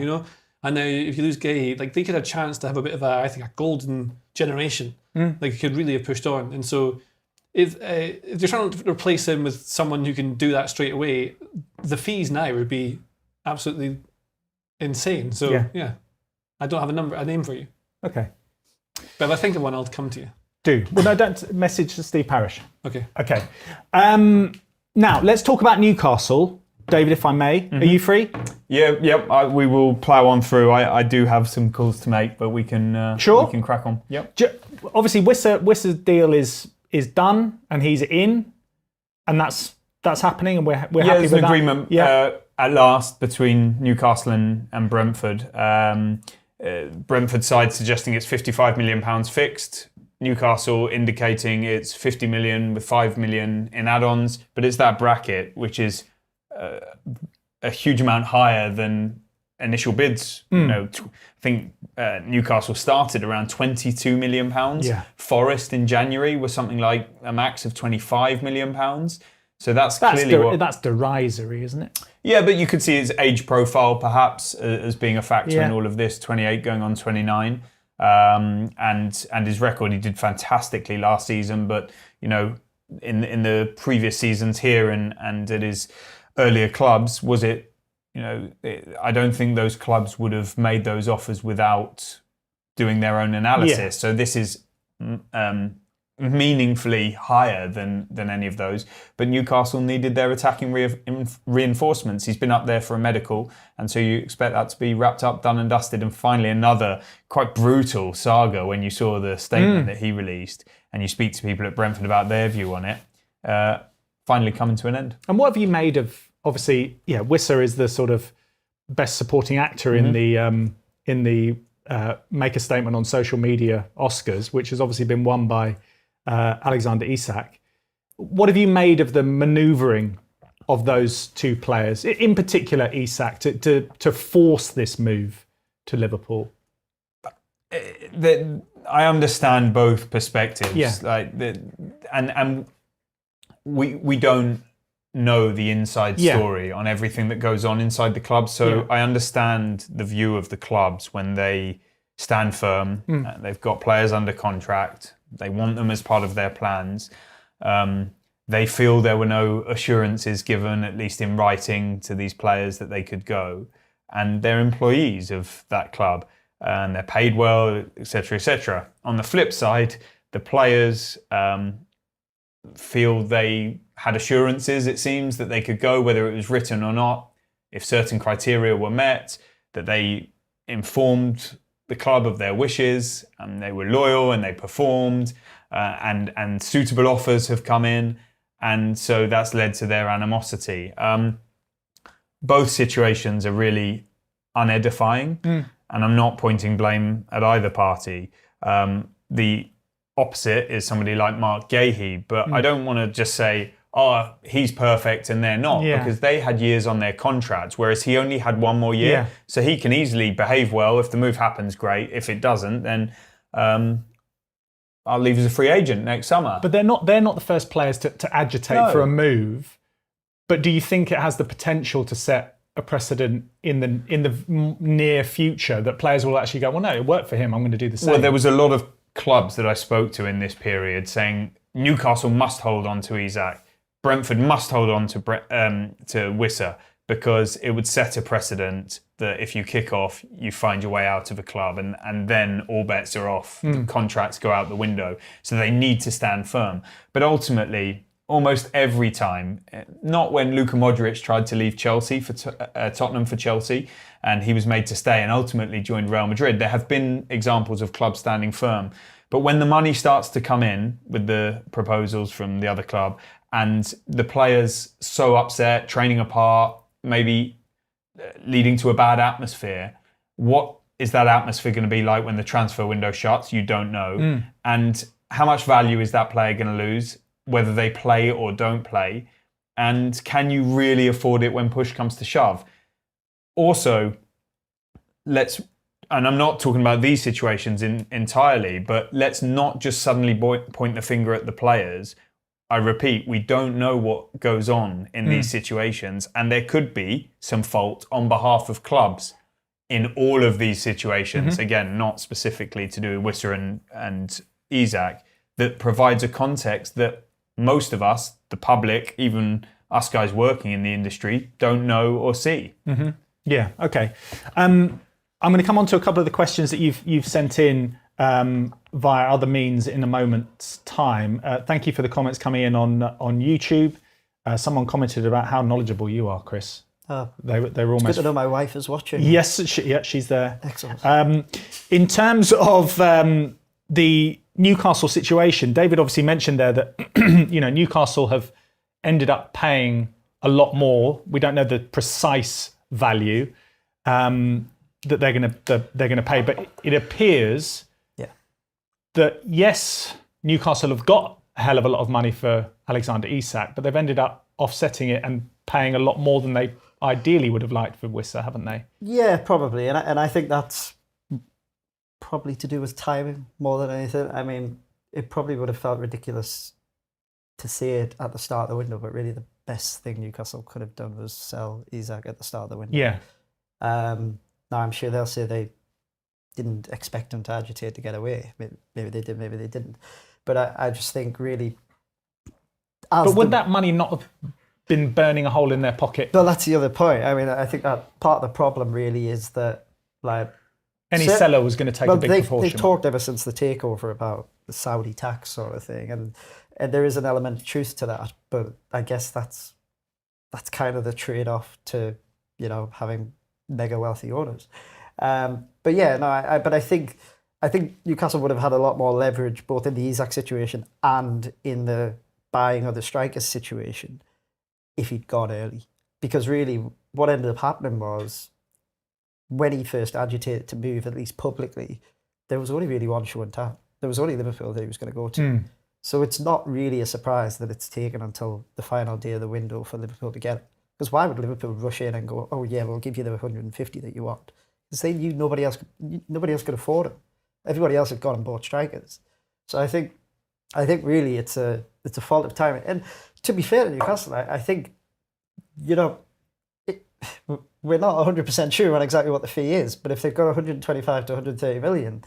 and now if you lose Guehi, they could have a chance to have a bit of a golden generation. He could really have pushed on. And so if you're trying to replace him with someone who can do that straight away, the fees now would be absolutely insane. So yeah I don't have a name for you. Okay. But if I think of one, I'll come to you. Do. Well, no, don't message Steve Parish. Okay. Now, let's talk about Newcastle. David, if I may, are you free? Yeah, we will plough on through. I do have some calls to make, but we can we can crack on. Yep. Obviously, Wissa's deal is done, and he's in, and that's that's happening, and we're happy there's with an that? agreement at last between Newcastle and Brentford. Brentford side suggesting it's £55 million fixed. Newcastle indicating it's 50 million with 5 million in add-ons, but it's that bracket which is a huge amount higher than initial bids. You know, I think Newcastle started around £22 million. Forest in January was something like a max of £25 million. So that's clearly that's derisory, isn't it? Yeah, but you could see his age profile perhaps as being a factor in all of this. 28 going on 29. And his record, he did fantastically last season, but you know, in the previous seasons here and at his earlier clubs, was it, you know, I don't think those clubs would have made those offers without doing their own analysis. So this is meaningfully higher than any of those. But Newcastle needed their attacking reinforcements. He's been up there for a medical, and so you expect that to be wrapped up, done and dusted. And finally, another quite brutal saga when you saw the statement that he released, and you speak to people at Brentford about their view on it, finally coming to an end. And what have you made of, obviously, Wissa is the sort of best supporting actor in the make a statement on social media Oscars, which has obviously been won by Alexander Isak. What have you made of the manoeuvring of those two players, in particular Isak, to force this move to Liverpool? I understand both perspectives. And we don't know the inside story on everything that goes on inside the club. So I understand the view of the clubs when they stand firm. They've got players under contract. They want them as part of their plans. They feel there were no assurances given, at least in writing, to these players that they could go. And they're employees of that club, and they're paid well, etc., etc. On the flip side, the players feel they had assurances, it seems, that they could go, whether it was written or not, if certain criteria were met, that they informed the club of their wishes, and they were loyal and they performed, and suitable offers have come in, and so that's led to their animosity. Both situations are really unedifying, and I'm not pointing blame at either party. The opposite is somebody like Marc Guehi, but I don't want to just say, oh, he's perfect and they're not, because they had years on their contracts, whereas he only had one more year. So he can easily behave well. If the move happens, great. If it doesn't, then I'll leave as a free agent next summer. But they're not the first players to agitate for a move. But do you think it has the potential to set a precedent in the near future that players will actually go, well, no, it worked for him, I'm going to do the same? Well, there was a lot of clubs that I spoke to in this period saying Newcastle must hold on to Isak. Brentford must hold on to Wissa, because it would set a precedent that if you kick off, you find your way out of a club, and then all bets are off. Contracts go out the window. So they need to stand firm. But ultimately, almost every time, not when Luka Modric tried to leave Chelsea for Tottenham for Chelsea, and he was made to stay and ultimately joined Real Madrid, there have been examples of clubs standing firm. But when the money starts to come in with the proposals from the other club, and the players so upset, training apart, maybe leading to a bad atmosphere, what is that atmosphere going to be like when the transfer window shuts? You don't know. And how much value is that player going to lose, whether they play or don't play? And can you really afford it when push comes to shove? Also, and I'm not talking about these situations entirely, but let's not just suddenly point the finger at the players. I repeat, we don't know what goes on in these situations, and there could be some fault on behalf of clubs in all of these situations. Again, not specifically to do with Wissa and Isak, that provides a context that most of us, the public, even us guys working in the industry, don't know or see. Yeah, okay. I'm going to come on to a couple of the questions that you've sent in via other means in a moment's time. Thank you for the comments coming in on YouTube. Someone commented about how knowledgeable you are, Chris. They were almost. It's good to know my wife is watching. Yes, she's there. Excellent. In terms of the Newcastle situation, David obviously mentioned there that Newcastle have ended up paying a lot more. We don't know the precise value that they're going to pay, but it appears that yes, Newcastle have got a hell of a lot of money for Alexander Isak, but they've ended up offsetting it and paying a lot more than they ideally would have liked for Wissa, haven't they? Yeah, probably, and I think that's probably to do with timing more than anything. I mean, it probably would have felt ridiculous to see it at the start of the window, but really the best thing Newcastle could have done was sell Isak at the start of the window. Yeah. Now I'm sure they'll say they didn't expect him to agitate to get away. Maybe they did, maybe they didn't. But I just think really... But would that money not have been burning a hole in their pocket? No, that's the other point. I mean, I think that part of the problem really is that, like... Any seller was going to take a big proportion. They've talked ever since the takeover about the Saudi tax sort of thing, and there is an element of truth to that, but I guess that's kind of the trade-off to, having mega wealthy owners. But yeah, no, I think Newcastle would have had a lot more leverage both in the Isak situation and in the buying of the strikers situation if he'd gone early. Because really, what ended up happening was when he first agitated to move, at least publicly, there was only really one show in town. There was only Liverpool that he was going to go to. So it's not really a surprise that it's taken until the final day of the window for Liverpool to get it. Because why would Liverpool rush in and go, oh yeah, we'll give you the 150 that you want? Because they knew nobody else could afford it. Everybody else had gone and bought strikers. So I think really it's a fault of timing. And to be fair to Newcastle, I think, we're not 100% sure on exactly what the fee is, but if they've got 125 to 130 million,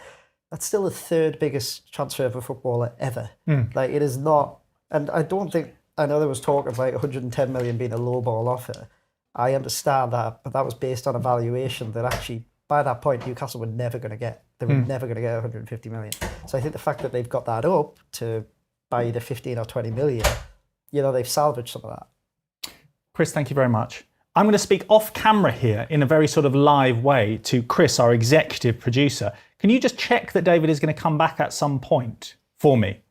that's still the third biggest transfer of a footballer ever. Like, it is not, and I know there was talk of like 110 million being a low ball offer. I understand that, but that was based on a valuation that actually, by that point, Newcastle were never going to get. They were never going to get 150 million. So I think the fact that they've got that up to buy either 15 or 20 million, they've salvaged some of that. Chris, thank you very much. I'm going to speak off camera here in a very sort of live way to Chris, our executive producer. Can you just check that David is going to come back at some point for me?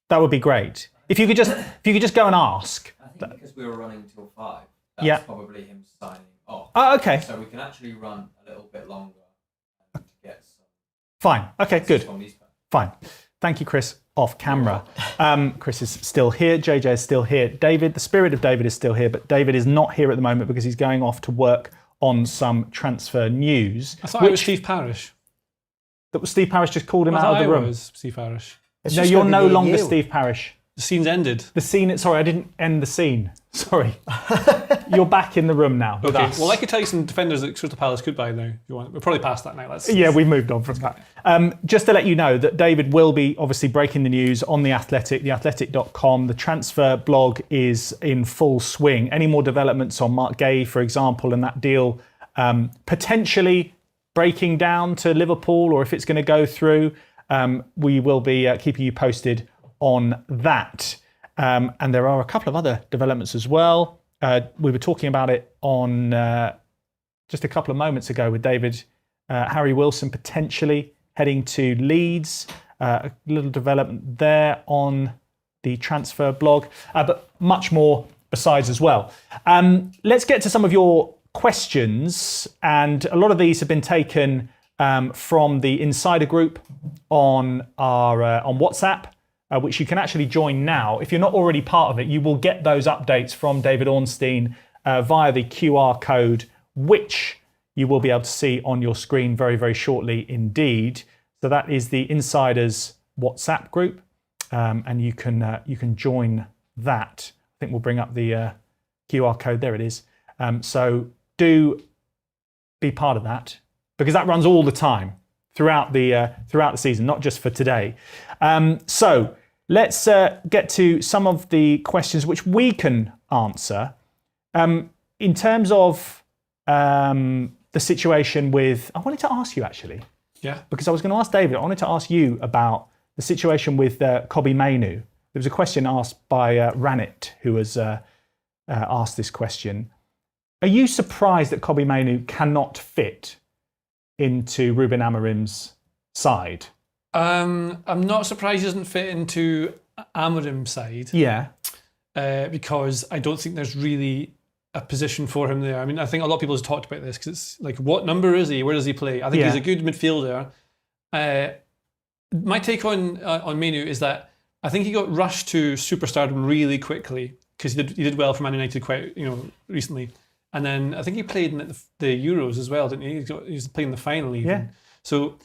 That would be great. If you could just go and ask. I think because we were running till 5, that's probably him signing off. Oh, okay. So we can actually run a little bit longer to get some. Fine. Okay, good. Fine. Thank you, Chris, off camera. Chris is still here. JJ is still here. David, the spirit of David is still here, but David is not here at the moment because he's going off to work on some transfer news. I thought it was Steve Parish. That was Steve Parish just called him out of the room. Was Steve Parish. No, you're no longer Steve Parish. The scene's ended. Sorry, I didn't end the scene. Sorry. You're back in the room now with us. Well, I could tell you some defenders that Crystal Palace could buy now, if you want. We're probably past that now. We moved on from that. Just to let you know that David will be obviously breaking the news on The Athletic, theathletic.com. The transfer blog is in full swing. Any more developments on Marc Guehi, for example, and that deal potentially breaking down to Liverpool, or if it's going to go through, we will be keeping you posted on that. And there are a couple of other developments as well. We were talking about it on just a couple of moments ago with David. Harry Wilson potentially heading to Leeds. A little development there on the transfer blog, but much more besides as well. Let's get to some of your questions. And a lot of these have been taken from the Insider group on WhatsApp, which you can actually join now. If you're not already part of it, you will get those updates from David Ornstein via the QR code, which you will be able to see on your screen very, very shortly indeed. So that is the Insiders WhatsApp group, and you can join that. I think we'll bring up the QR code. There it is. So do be part of that, because that runs all the time throughout the season, not just for today. So let's get to some of the questions which we can answer. In terms of the situation with, I wanted to ask you actually, because I was going to ask David, I wanted to ask you about the situation with Kobbie Mainoo. There was a question asked by Ranit, who has asked this question. Are you surprised that Kobbie Mainoo cannot fit into Ruben Amorim's side? I'm not surprised he doesn't fit into Amorim's side. Yeah. because I don't think there's really a position for him there. I mean, I think a lot of people have talked about this because it's like, what number is he? Where does he play? I think he's a good midfielder. My take on Mainoo is that I think he got rushed to superstardom really quickly because he did well for Man United quite recently, and then I think he played in the Euros as well, didn't he? He was playing the final even. Yeah. So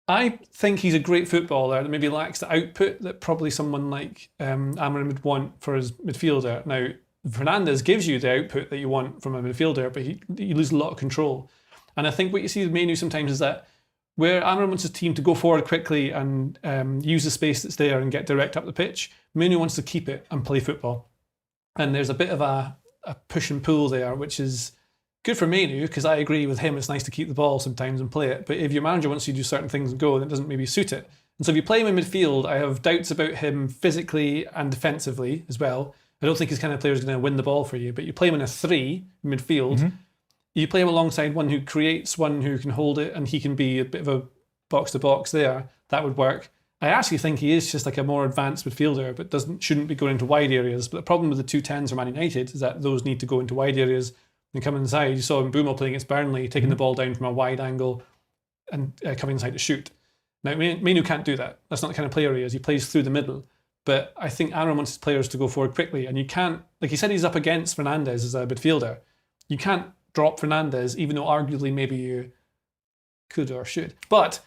I think he's a great footballer that maybe lacks the output that probably someone like Amram would want for his midfielder. Now, Fernandes gives you the output that you want from a midfielder, but you lose a lot of control. And I think what you see with Mainoo sometimes is that where Amram wants his team to go forward quickly and use the space that's there and get direct up the pitch, Mainoo wants to keep it and play football. And there's a bit of a push and pull there, which is good for Mainoo, because I agree with him, it's nice to keep the ball sometimes and play it. But if your manager wants you to do certain things and go, then it doesn't maybe suit it. And so if you play him in midfield, I have doubts about him physically and defensively as well. I don't think he's the kind of player who's going to win the ball for you. But you play him in a 3 midfield, you play him alongside one who creates, one who can hold it, and he can be a bit of a box-to-box there. That would work. I actually think he is just like a more advanced midfielder, but shouldn't be going into wide areas. But the problem with the 210s for Man United is that those need to go into wide areas and come inside. You saw Mbeumo playing against Burnley, taking the ball down from a wide angle and coming inside to shoot. Now, Mainoo can't do that. That's not the kind of player he is. He plays through the middle. But I think Aaron wants his players to go forward quickly, and you can't, like he said, he's up against Fernandes as a midfielder. You can't drop Fernandes, even though arguably maybe you could or should. But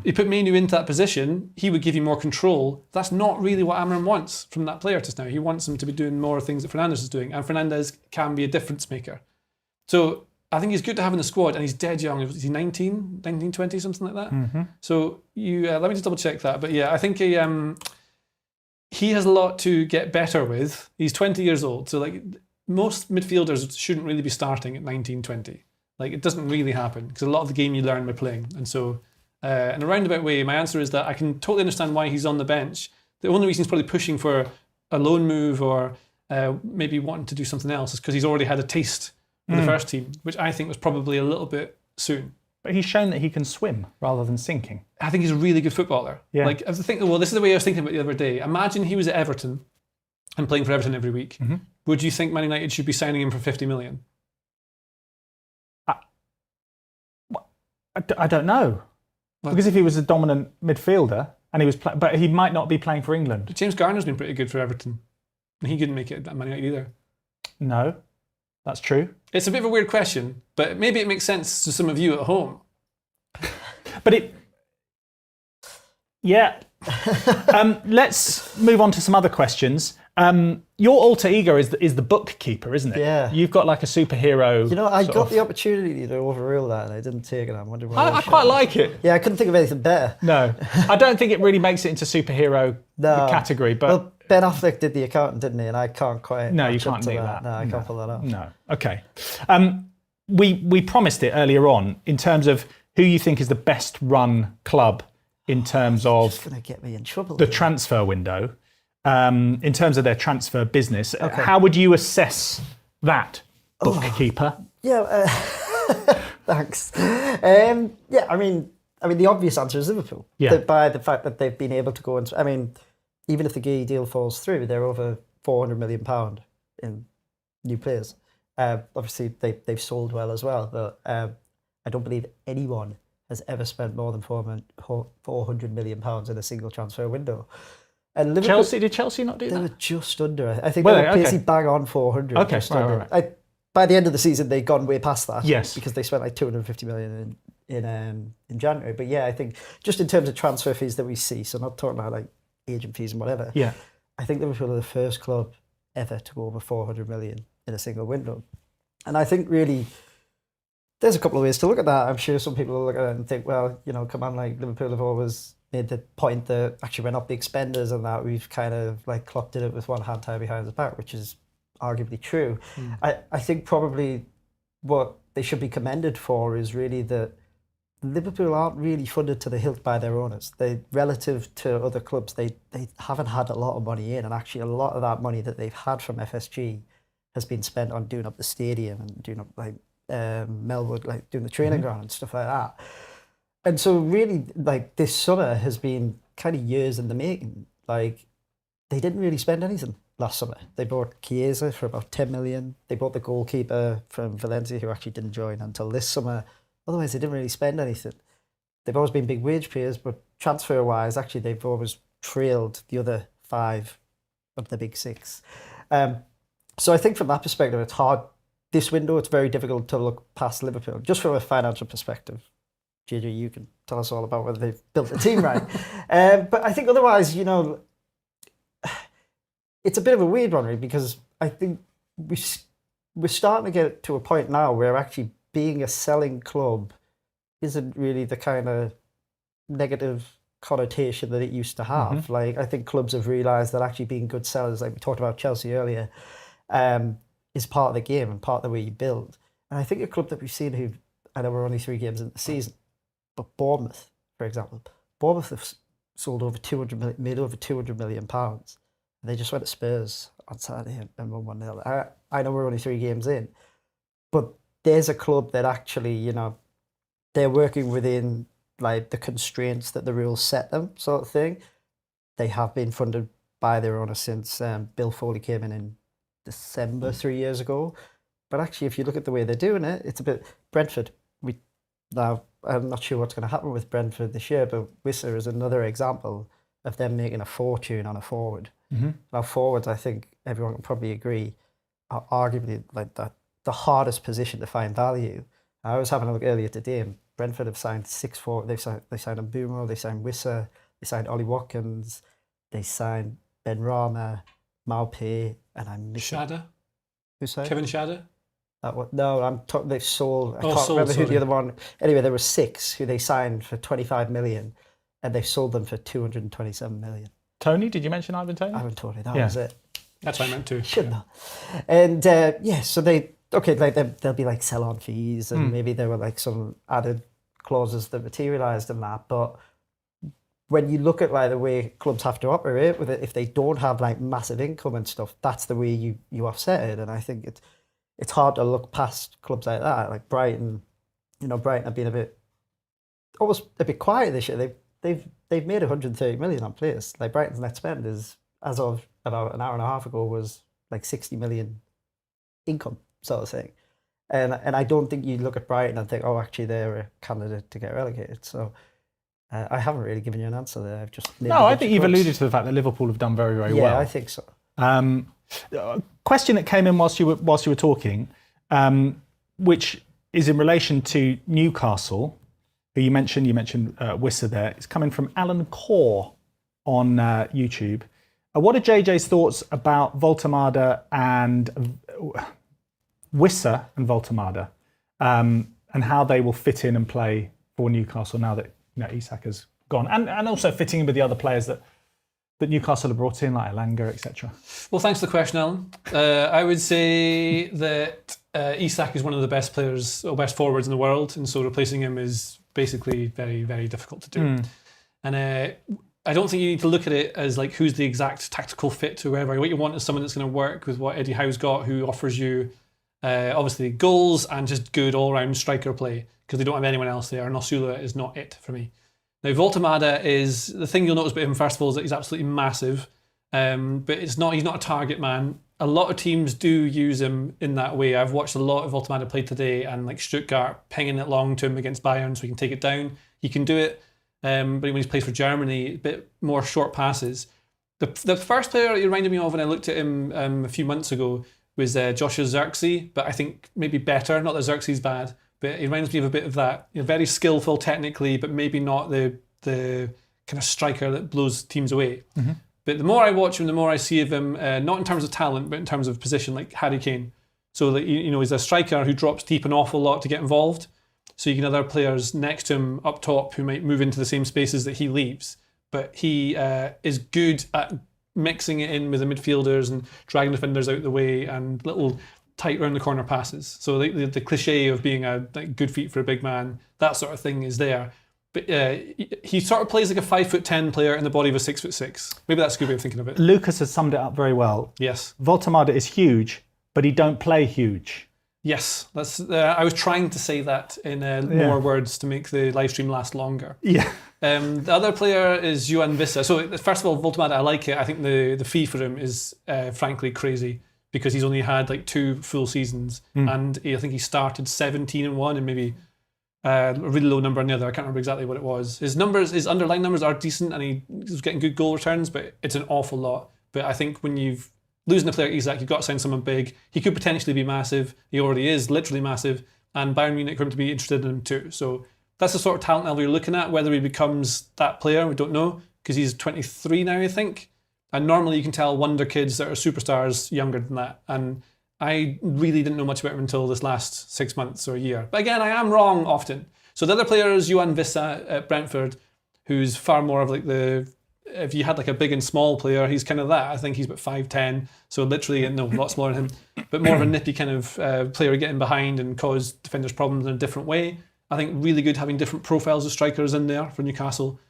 you put Mainoo into that position, he would give you more control. That's not really what Amram wants from that player just now. He wants him to be doing more things that Fernandes is doing, and Fernandes can be a difference maker. So I think he's good to have in the squad, and he's dead young. Is he 19, 20, something like that? So let me just double check that. But yeah, I think he has a lot to get better with. He's 20 years old, so like most midfielders shouldn't really be starting at 19, 20. Like it doesn't really happen because a lot of the game you learn by playing. And so in a roundabout way, my answer is that I can totally understand why he's on the bench. The only reason he's probably pushing for a loan move or maybe wanting to do something else is because he's already had a taste with the first team, which I think was probably a little bit soon. But he's shown that he can swim rather than sinking. I think he's a really good footballer. Yeah. Like I think, well, this is the way I was thinking about it the other day. Imagine he was at Everton and playing for Everton every week. Would you think Man United should be signing him for 50 million? I don't know. Well, because if he was a dominant midfielder and he was, but he might not be playing for England. James Garner's been pretty good for Everton, and he couldn't make it at Man United either. No, that's true. It's a bit of a weird question, but maybe it makes sense to some of you at home. But yeah. Let's move on to some other questions. Your alter ego is the bookkeeper, isn't it? Yeah. You've got like a superhero. You know, I got the opportunity to overrule that and I didn't take it. I'm wondering why. I quite like it. Yeah, I couldn't think of anything better. No, I don't think it really makes it into superhero category. But well, Ben Affleck did the accountant, didn't he? And I can't quite. No, you match up can't to do that. No, I can't pull that off. No. Okay. We promised it earlier on in terms of who you think is the best run club in terms of It's going to get me in trouble. the transfer window, in terms of their transfer business. Okay. How would you assess that, bookkeeper? Yeah, thanks. Yeah, I mean, the obvious answer is Liverpool. Yeah. By the fact that they've been able to go into, I mean, even if the Guehi deal falls through, they're over £400 million in new players. Obviously, they've sold well as well, but I don't believe anyone has ever spent more than £400 million in a single transfer window. And Liverpool, did Chelsea not do they that? were just under. I think they were basically bang on 400. Okay, right. By the end of the season, they'd gone way past that. Yes, because they spent like 250 million in January. But yeah, I think just in terms of transfer fees that we see, so not talking about like agent fees and whatever. Yeah, I think Liverpool are the first club ever to go over 400 million in a single window, and I think really. There's a couple of ways to look at that. I'm sure some people will look at it and think, well, you know, come on, like Liverpool have always made the point that actually we're not big spenders and that we've kind of like clocked it with one hand tied behind his back, which is arguably true. I think probably what they should be commended for is really that Liverpool aren't really funded to the hilt by their owners. They, relative to other clubs, they haven't had a lot of money in, and actually a lot of that money that they've had from FSG has been spent on doing up the stadium and doing up like Melwood, like doing the training ground and stuff like that. And so really, like this summer has been kind of years in the making. Like they didn't really spend anything. last summer. They bought Chiesa for about 10 million. They bought the goalkeeper from Valencia, who actually didn't join until this summer. Otherwise, they didn't really spend anything. They've always been big wage payers, but transfer-wise, actually, they've always trailed the other 5 of the big 6. So I think from that perspective, it's hard. This window, it's very difficult to look past Liverpool, just from a financial perspective. JJ, you can tell us all about whether they've built the team right. But I think otherwise, it's a bit of a weird one, really, because I think we're starting to get to a point now where actually being a selling club isn't really the kind of negative connotation that it used to have. Like, I think clubs have realised that actually being good sellers, like we talked about Chelsea earlier, is part of the game and part of the way you build. And I think a club that we've seen who, I know we're only 3 games into the season, but Bournemouth, for example, Bournemouth have sold over 200 million, made over 200 million pounds. And they just went to Spurs on Saturday and won 1-0. I know we're only 3 games in, but there's a club that actually, they're working within like the constraints that the rules set them, sort of thing. They have been funded by their owner since Bill Foley came in December 3 years ago. But actually, if you look at the way they're doing it, it's a bit Brentford. Now, I'm not sure what's going to happen with Brentford this year, but Wissa is another example of them making a fortune on a forward. Now, forwards, I think everyone can probably agree, are arguably like the hardest position to find value. I was having a look earlier today, and Brentford have signed 6 forwards. They signed Mbeumo, they signed Wissa, they signed Ollie Watkins, they signed Ben Rama, Maupay, and I'm missing... Shada? Who's that? Kevin Shada? No, I'm talking. They've sold. I can't remember who the other one. Anyway, there were 6 who they signed for 25 million, and they sold them for 227 million. Tony, did you mention Ivan Toney? Ivan Toney, that was it. That's what I meant to. Shouldn't have. And so they'll be like sell-on fees, and maybe there were like some added clauses that materialised in that. But when you look at like the way clubs have to operate with it, if they don't have like massive income and stuff, that's the way you offset it. And I think it's hard to look past clubs like that, like Brighton. Brighton have been almost a bit quiet this year. They've made 130 million on players. Like Brighton's net spend is, as of about an hour and a half ago, was like 60 million income, sort of thing. And I don't think you look at Brighton and think, oh, actually they're a candidate to get relegated. So I haven't really given you an answer there. I've just I think you've alluded to the fact that Liverpool have done very, very well. Yeah, I think so. Question that came in whilst you were talking, which is in relation to Newcastle, who you mentioned Wissa there. It's coming from Alan Core on YouTube. What are JJ's thoughts about Voltemada and Wissa and Voltemada, and how they will fit in and play for Newcastle now that Isak has gone, and also fitting in with the other players that Newcastle have brought in, like Elanga, etc. Well, thanks for the question, Alan. I would say that Isak is one of the best players, or best forwards in the world, and so replacing him is basically very, very difficult to do. And I don't think you need to look at it as like who's the exact tactical fit to whoever. What you want is someone that's going to work with what Eddie Howe's got, who offers you obviously goals and just good all-round striker play, because they don't have anyone else there. Nosula is not it for me. Now, Voltemada is, the thing you'll notice about him, first of all, is that he's absolutely massive, but he's not a target man. A lot of teams do use him in that way. I've watched a lot of Voltemada play today, and like Stuttgart pinging it long to him against Bayern so he can take it down. He can do it, but when he's plays for Germany, a bit more short passes. The first player he reminded me of when I looked at him a few months ago was Joshua Zirkzee, but I think maybe better. Not that Zirkzee's bad, but he reminds me of a bit of that. Very skillful technically, but maybe not the kind of striker that blows teams away. But the more I watch him, the more I see of him, not in terms of talent, but in terms of position, like Harry Kane. So that he's a striker who drops deep an awful lot to get involved. So you can have other players next to him up top who might move into the same spaces that he leaves. But he is good at mixing it in with the midfielders and dragging defenders out the way and little tight round the corner passes. So the cliche of being a good feet for a big man, that sort of thing is there. But he sort of plays like a 5'10" player in the body of a 6'6". Maybe that's a good way of thinking of it. Lucas has summed it up very well. Yes. Voltemada is huge, but he don't play huge. Yes, that's. I was trying to say that in more words to make the live stream last longer. Yeah. The other player is Juan Vissa. So first of all, Voltemada, I like it. I think the fee for him is frankly crazy because he's only had like 2 full seasons, and I think he started 17 in one and maybe a really low number in the other. I can't remember exactly what it was. His underlying numbers are decent, and he's getting good goal returns, but it's an awful lot. But I think when you've losing a player like Isak, you've got to sign someone big. He could potentially be massive. He already is literally massive. And Bayern Munich are going to be interested in him too. So that's the sort of talent level you're looking at. Whether he becomes that player, we don't know, because he's 23 now, I think. And normally you can tell wonder kids that are superstars younger than that. And I really didn't know much about him until this last 6 months or a year. But again, I am wrong often. So the other player is Juan Vissa at Brentford, who's far more of like if you had like a big and small player, he's kind of that. I think he's about 5'10", so literally, no, a lot smaller than him, but more of a nippy kind of player getting behind and cause defenders problems in a different way. I think really good having different profiles of strikers in there for Newcastle.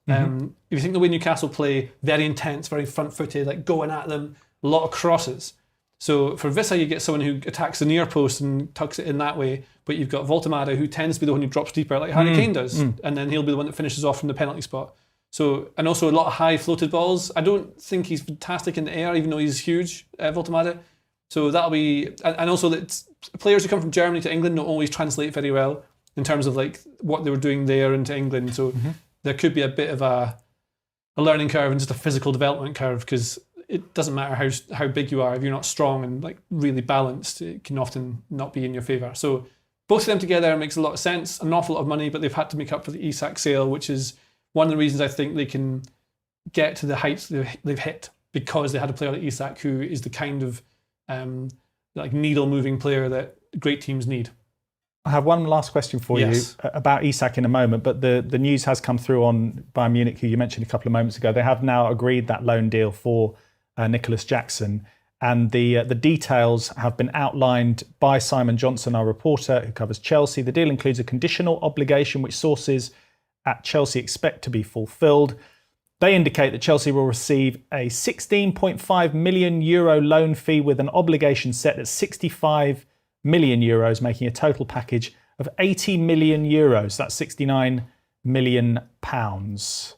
If you think the way Newcastle play, very intense, very front-footed, like going at them, a lot of crosses. So for Vissa, you get someone who attacks the near post and tucks it in that way, but you've got Voltemada, who tends to be the one who drops deeper, like Harry Kane does, and then he'll be the one that finishes off from the penalty spot. So, and also a lot of high floated balls. I don't think he's fantastic in the air, even though he's huge, Voltemada. So that'll be, and also that players who come from Germany to England don't always translate very well in terms of like what they were doing there into England. So there could be a bit of a learning curve and just a physical development curve, because it doesn't matter how big you are, if you're not strong and like really balanced, it can often not be in your favour. So both of them together makes a lot of sense, an awful lot of money, but they've had to make up for the Isak sale, which is one of the reasons I think they can get to the heights they've hit, because they had a player like Isak who is the kind of like needle-moving player that great teams need. I have one last question for you about Isak in a moment, but the news has come through on Bayern Munich, who you mentioned a couple of moments ago. They have now agreed that loan deal for Nicholas Jackson, and the details have been outlined by Simon Johnson, our reporter who covers Chelsea. The deal includes a conditional obligation which sources at Chelsea expect to be fulfilled. They indicate that Chelsea will receive a €16.5 million loan fee with an obligation set at €65 million, making a total package of €80 million. That's £69 million. So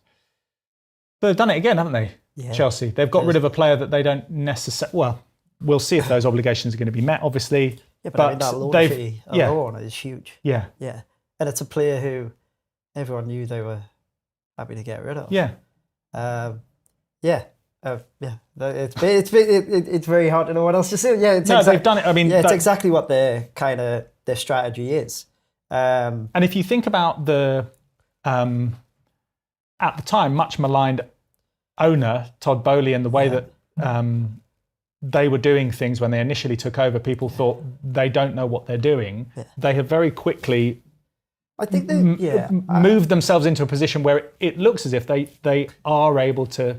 they've done it again, haven't they? Yeah. Chelsea. They've got rid of a player that they don't necessarily. Well, we'll see if those obligations are going to be met, obviously. Yeah, but I mean, that loan fee alone is huge. Yeah. Yeah. And it's a player who everyone knew they were happy to get rid of. Yeah. It's very hard to know what else to say. Yeah, they've done it. I mean, it's exactly what their strategy is. And if you think about the at the time much maligned owner Todd Bowley and the way that they were doing things when they initially took over, people thought they don't know what they're doing. Yeah. They have very quickly, I think, moved themselves into a position where it looks as if they are able to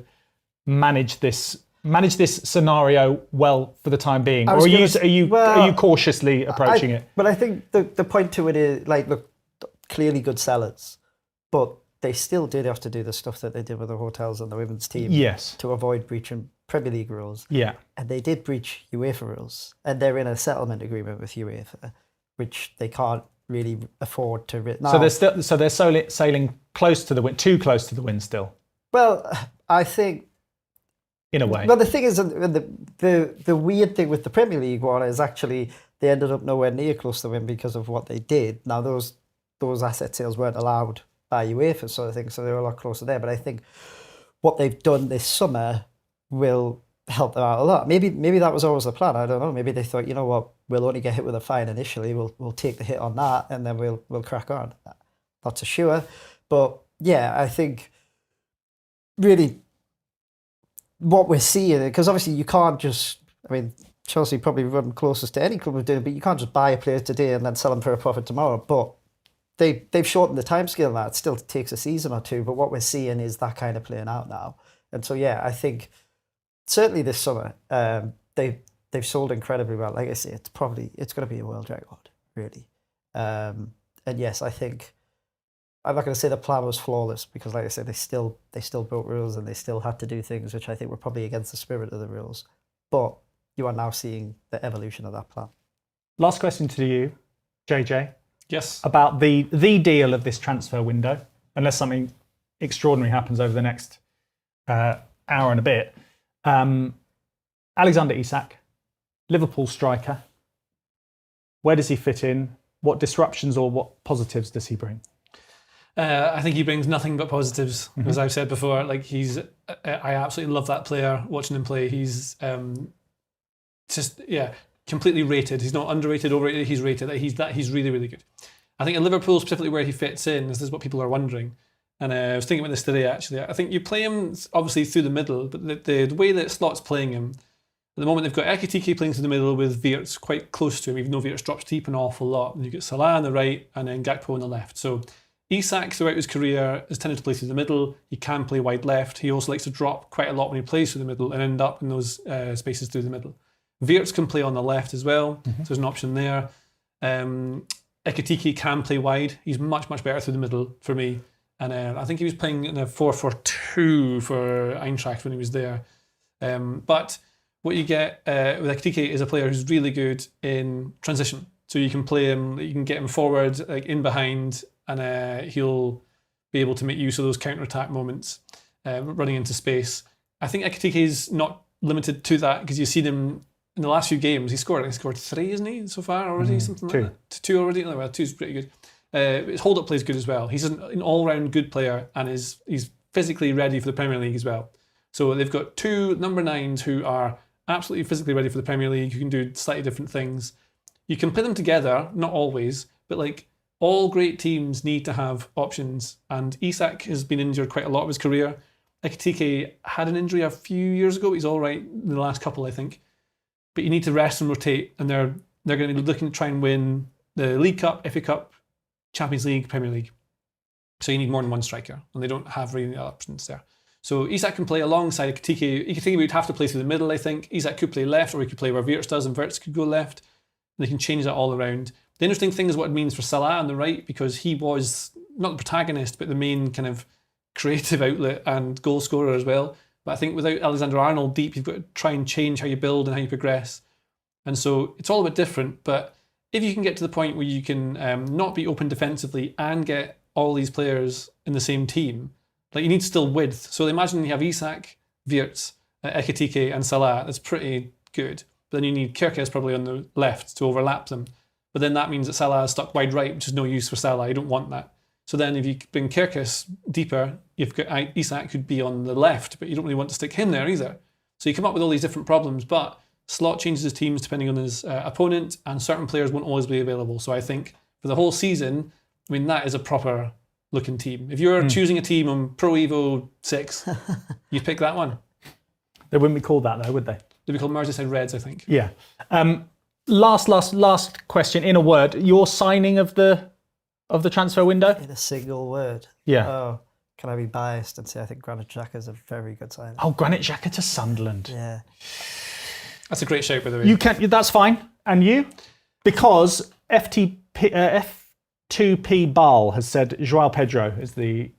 manage this scenario well for the time being. Or are you cautiously approaching it? But I think the point to it is, like, look, clearly good sellers, but they still did have to do the stuff that they did with the hotels and the women's team to avoid breaching Premier League rules. Yeah. And they did breach UEFA rules. And they're in a settlement agreement with UEFA, which they can't really afford to now. So they're sailing close to the wind, too close to the wind still. Well, I think in a way. Well, the thing is, the weird thing with the Premier League one is actually they ended up nowhere near close to the win because of what they did. Now those asset sales weren't allowed by UEFA, sort of thing, so they were a lot closer there. But I think what they've done this summer will help them out a lot. Maybe that was always the plan. I don't know. Maybe they thought, you know what, we'll only get hit with a fine initially. We'll take the hit on that, and then we'll crack on. Not so sure, but yeah, I think really what we're seeing, because obviously you can't just. I mean, Chelsea probably run closest to any club of doing it, but you can't just buy a player today and then sell them for a profit tomorrow. But they've shortened the timescale now. It still takes a season or two, but what we're seeing is that kind of playing out now. And so yeah, I think certainly this summer they've sold incredibly well. Like I say, it's going to be a world record, really. And yes, I think I'm not going to say the plan was flawless, because like I said, they still broke rules and they still had to do things which I think were probably against the spirit of the rules. But you are now seeing the evolution of that plan. Last question to you, JJ, Yes. about the deal of this transfer window, unless something extraordinary happens over the next hour and a bit. Alexander Isak, Liverpool striker. Where does he fit in? What disruptions or what positives does he bring? I think he brings nothing but positives, as I've said before. Like I absolutely love that player. Watching him play, he's completely rated. He's not underrated, overrated. He's rated. He's really, really good. I think in Liverpool, specifically where he fits in, this is what people are wondering. And I was thinking about this today, actually. I think you play him, obviously, through the middle, but the way that Slot's playing him, at the moment they've got Ekitike playing through the middle with Wirtz quite close to him, even though Wirtz drops deep an awful lot. And you've got Salah on the right and then Gakpo on the left. So Isak, throughout his career, has tended to play through the middle. He can play wide left. He also likes to drop quite a lot when he plays through the middle and end up in those spaces through the middle. Wirtz can play on the left as well, so there's an option there. Ekitike can play wide. He's much, much better through the middle for me. And I think he was playing in a 4-4-2 for Eintracht when he was there. But what you get with Ekitike is a player who's really good in transition. So you can play him, you can get him forward, like in behind, and he'll be able to make use of those counter-attack moments, running into space. I think Ekitike is not limited to that because you've seen him in the last few games. He scored 3, isn't he, so far already? Something like that. 2 already? Well, 2's pretty good. His hold-up play is good as well. He's an all-round good player and he's physically ready for the Premier League as well. So they've got 2 number 9s who are absolutely physically ready for the Premier League, who can do slightly different things. You can play them together, not always, but like all great teams need to have options. And Isak has been injured quite a lot of his career. Ekitike had an injury a few years ago. He's all right in the last couple, I think. But you need to rest and rotate, and they're going to be looking to try and win the League Cup, FA Cup, Champions League, Premier League. So you need more than one striker, and they don't have really options there. So Isak can play alongside Ekitike. Ekitike would have to play through the middle, I think. Isak could play left, or he could play where Wirtz does, and Wirtz could go left. And they can change that all around. The interesting thing is what it means for Salah on the right, because he was not the protagonist, but the main kind of creative outlet and goal scorer as well. But I think without Alexander-Arnold deep, you've got to try and change how you build and how you progress. And so it's all a bit different, but if you can get to the point where you can not be open defensively and get all these players in the same team, like you need still width. So imagine you have Isak, Wirtz, Ekitike and Salah. That's pretty good. But then you need Kerkez probably on the left to overlap them. But then that means that Salah is stuck wide right, which is no use for Salah. You don't want that. So then if you bring Kerkez deeper, you've got Isak could be on the left, but you don't really want to stick him there either. So you come up with all these different problems, but Slot changes his teams depending on his opponent, and certain players won't always be available. So I think for the whole season, I mean, that is a proper looking team. If you're choosing a team on Pro Evo 6, you pick that one. They wouldn't be called that though, would they? They'd be called Merseyside Reds, I think. Yeah. Last question, in a word, your signing of the transfer window? In a single word. Yeah. Oh, can I be biased and say I think Granit Xhaka is a very good signing? Oh, Granit Xhaka to Sunderland. Yeah. That's a great shout, by the way. That's fine. And you? Because F2P Ball has said João Pedro is the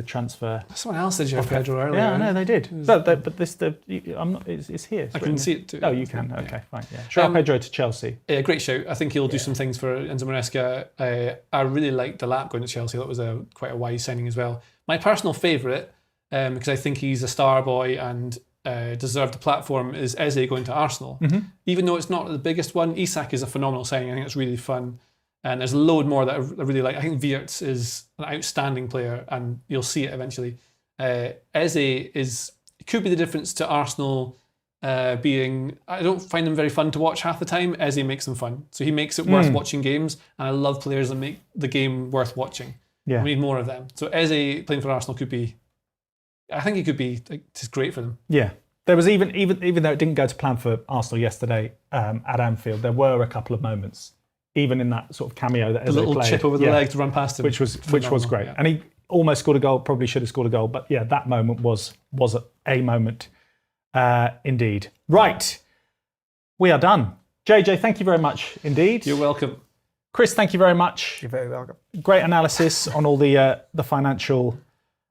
transfer. Someone else said João Pedro earlier. Yeah, I know they did. But I'm not. It's here. I can see it too. Oh, you can. Okay, fine. Yeah. João Pedro to Chelsea. Yeah, great shout. I think he'll do some things for Enzo Maresca. I really liked Delap going to Chelsea. That was quite a wise signing as well. My personal favourite, because I think he's a star boy and deserved the platform, is Eze going to Arsenal. Even though it's not the biggest one, Isak is a phenomenal signing. I think it's really fun. And there's a load more that I really like. I think Wirtz is an outstanding player, and you'll see it eventually. Eze could be the difference to Arsenal being... I don't find them very fun to watch half the time. Eze makes them fun. So he makes it worth watching games, and I love players that make the game worth watching. Yeah. We need more of them. So Eze playing for Arsenal could be... I think it could be just great for them. Yeah. There was even though it didn't go to plan for Arsenal yesterday at Anfield, there were a couple of moments, even in that sort of cameo that Eze played. The little chip over the leg to run past him. Which was great. Yeah. And he almost scored a goal, probably should have scored a goal, but yeah, that moment was a moment indeed. Right. We are done. JJ, thank you very much indeed. You're welcome. Chris, thank you very much. You're very welcome. Great analysis on all the financial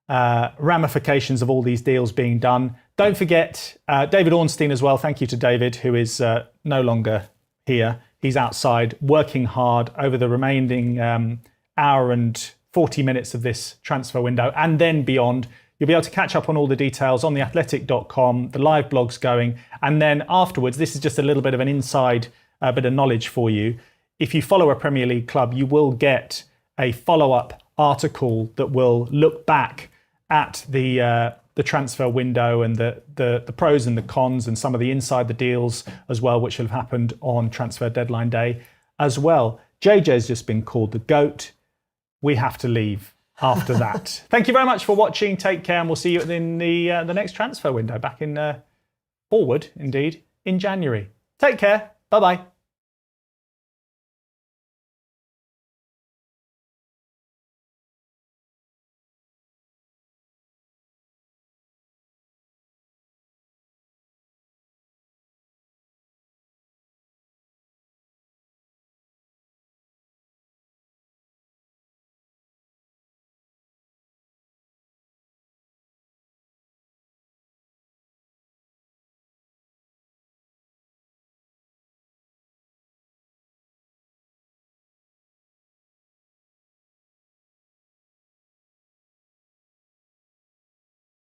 ramifications of all these deals being done. Don't forget David Ornstein as well. Thank you to David, who is no longer here. He's outside working hard over the remaining hour and 40 minutes of this transfer window and then beyond. You'll be able to catch up on all the details on theathletic.com, the live blog's going. And then afterwards, this is just a little bit of an inside bit of knowledge for you. If you follow a Premier League club, you will get a follow-up article that will look back at the transfer window and the pros and the cons and some of the inside the deals as well, which have happened on transfer deadline day as well. JJ's just been called the GOAT. We have to leave after that. Thank you very much for watching. Take care, and we'll see you in the next transfer window back in forward, indeed, in January. Take care. Bye-bye.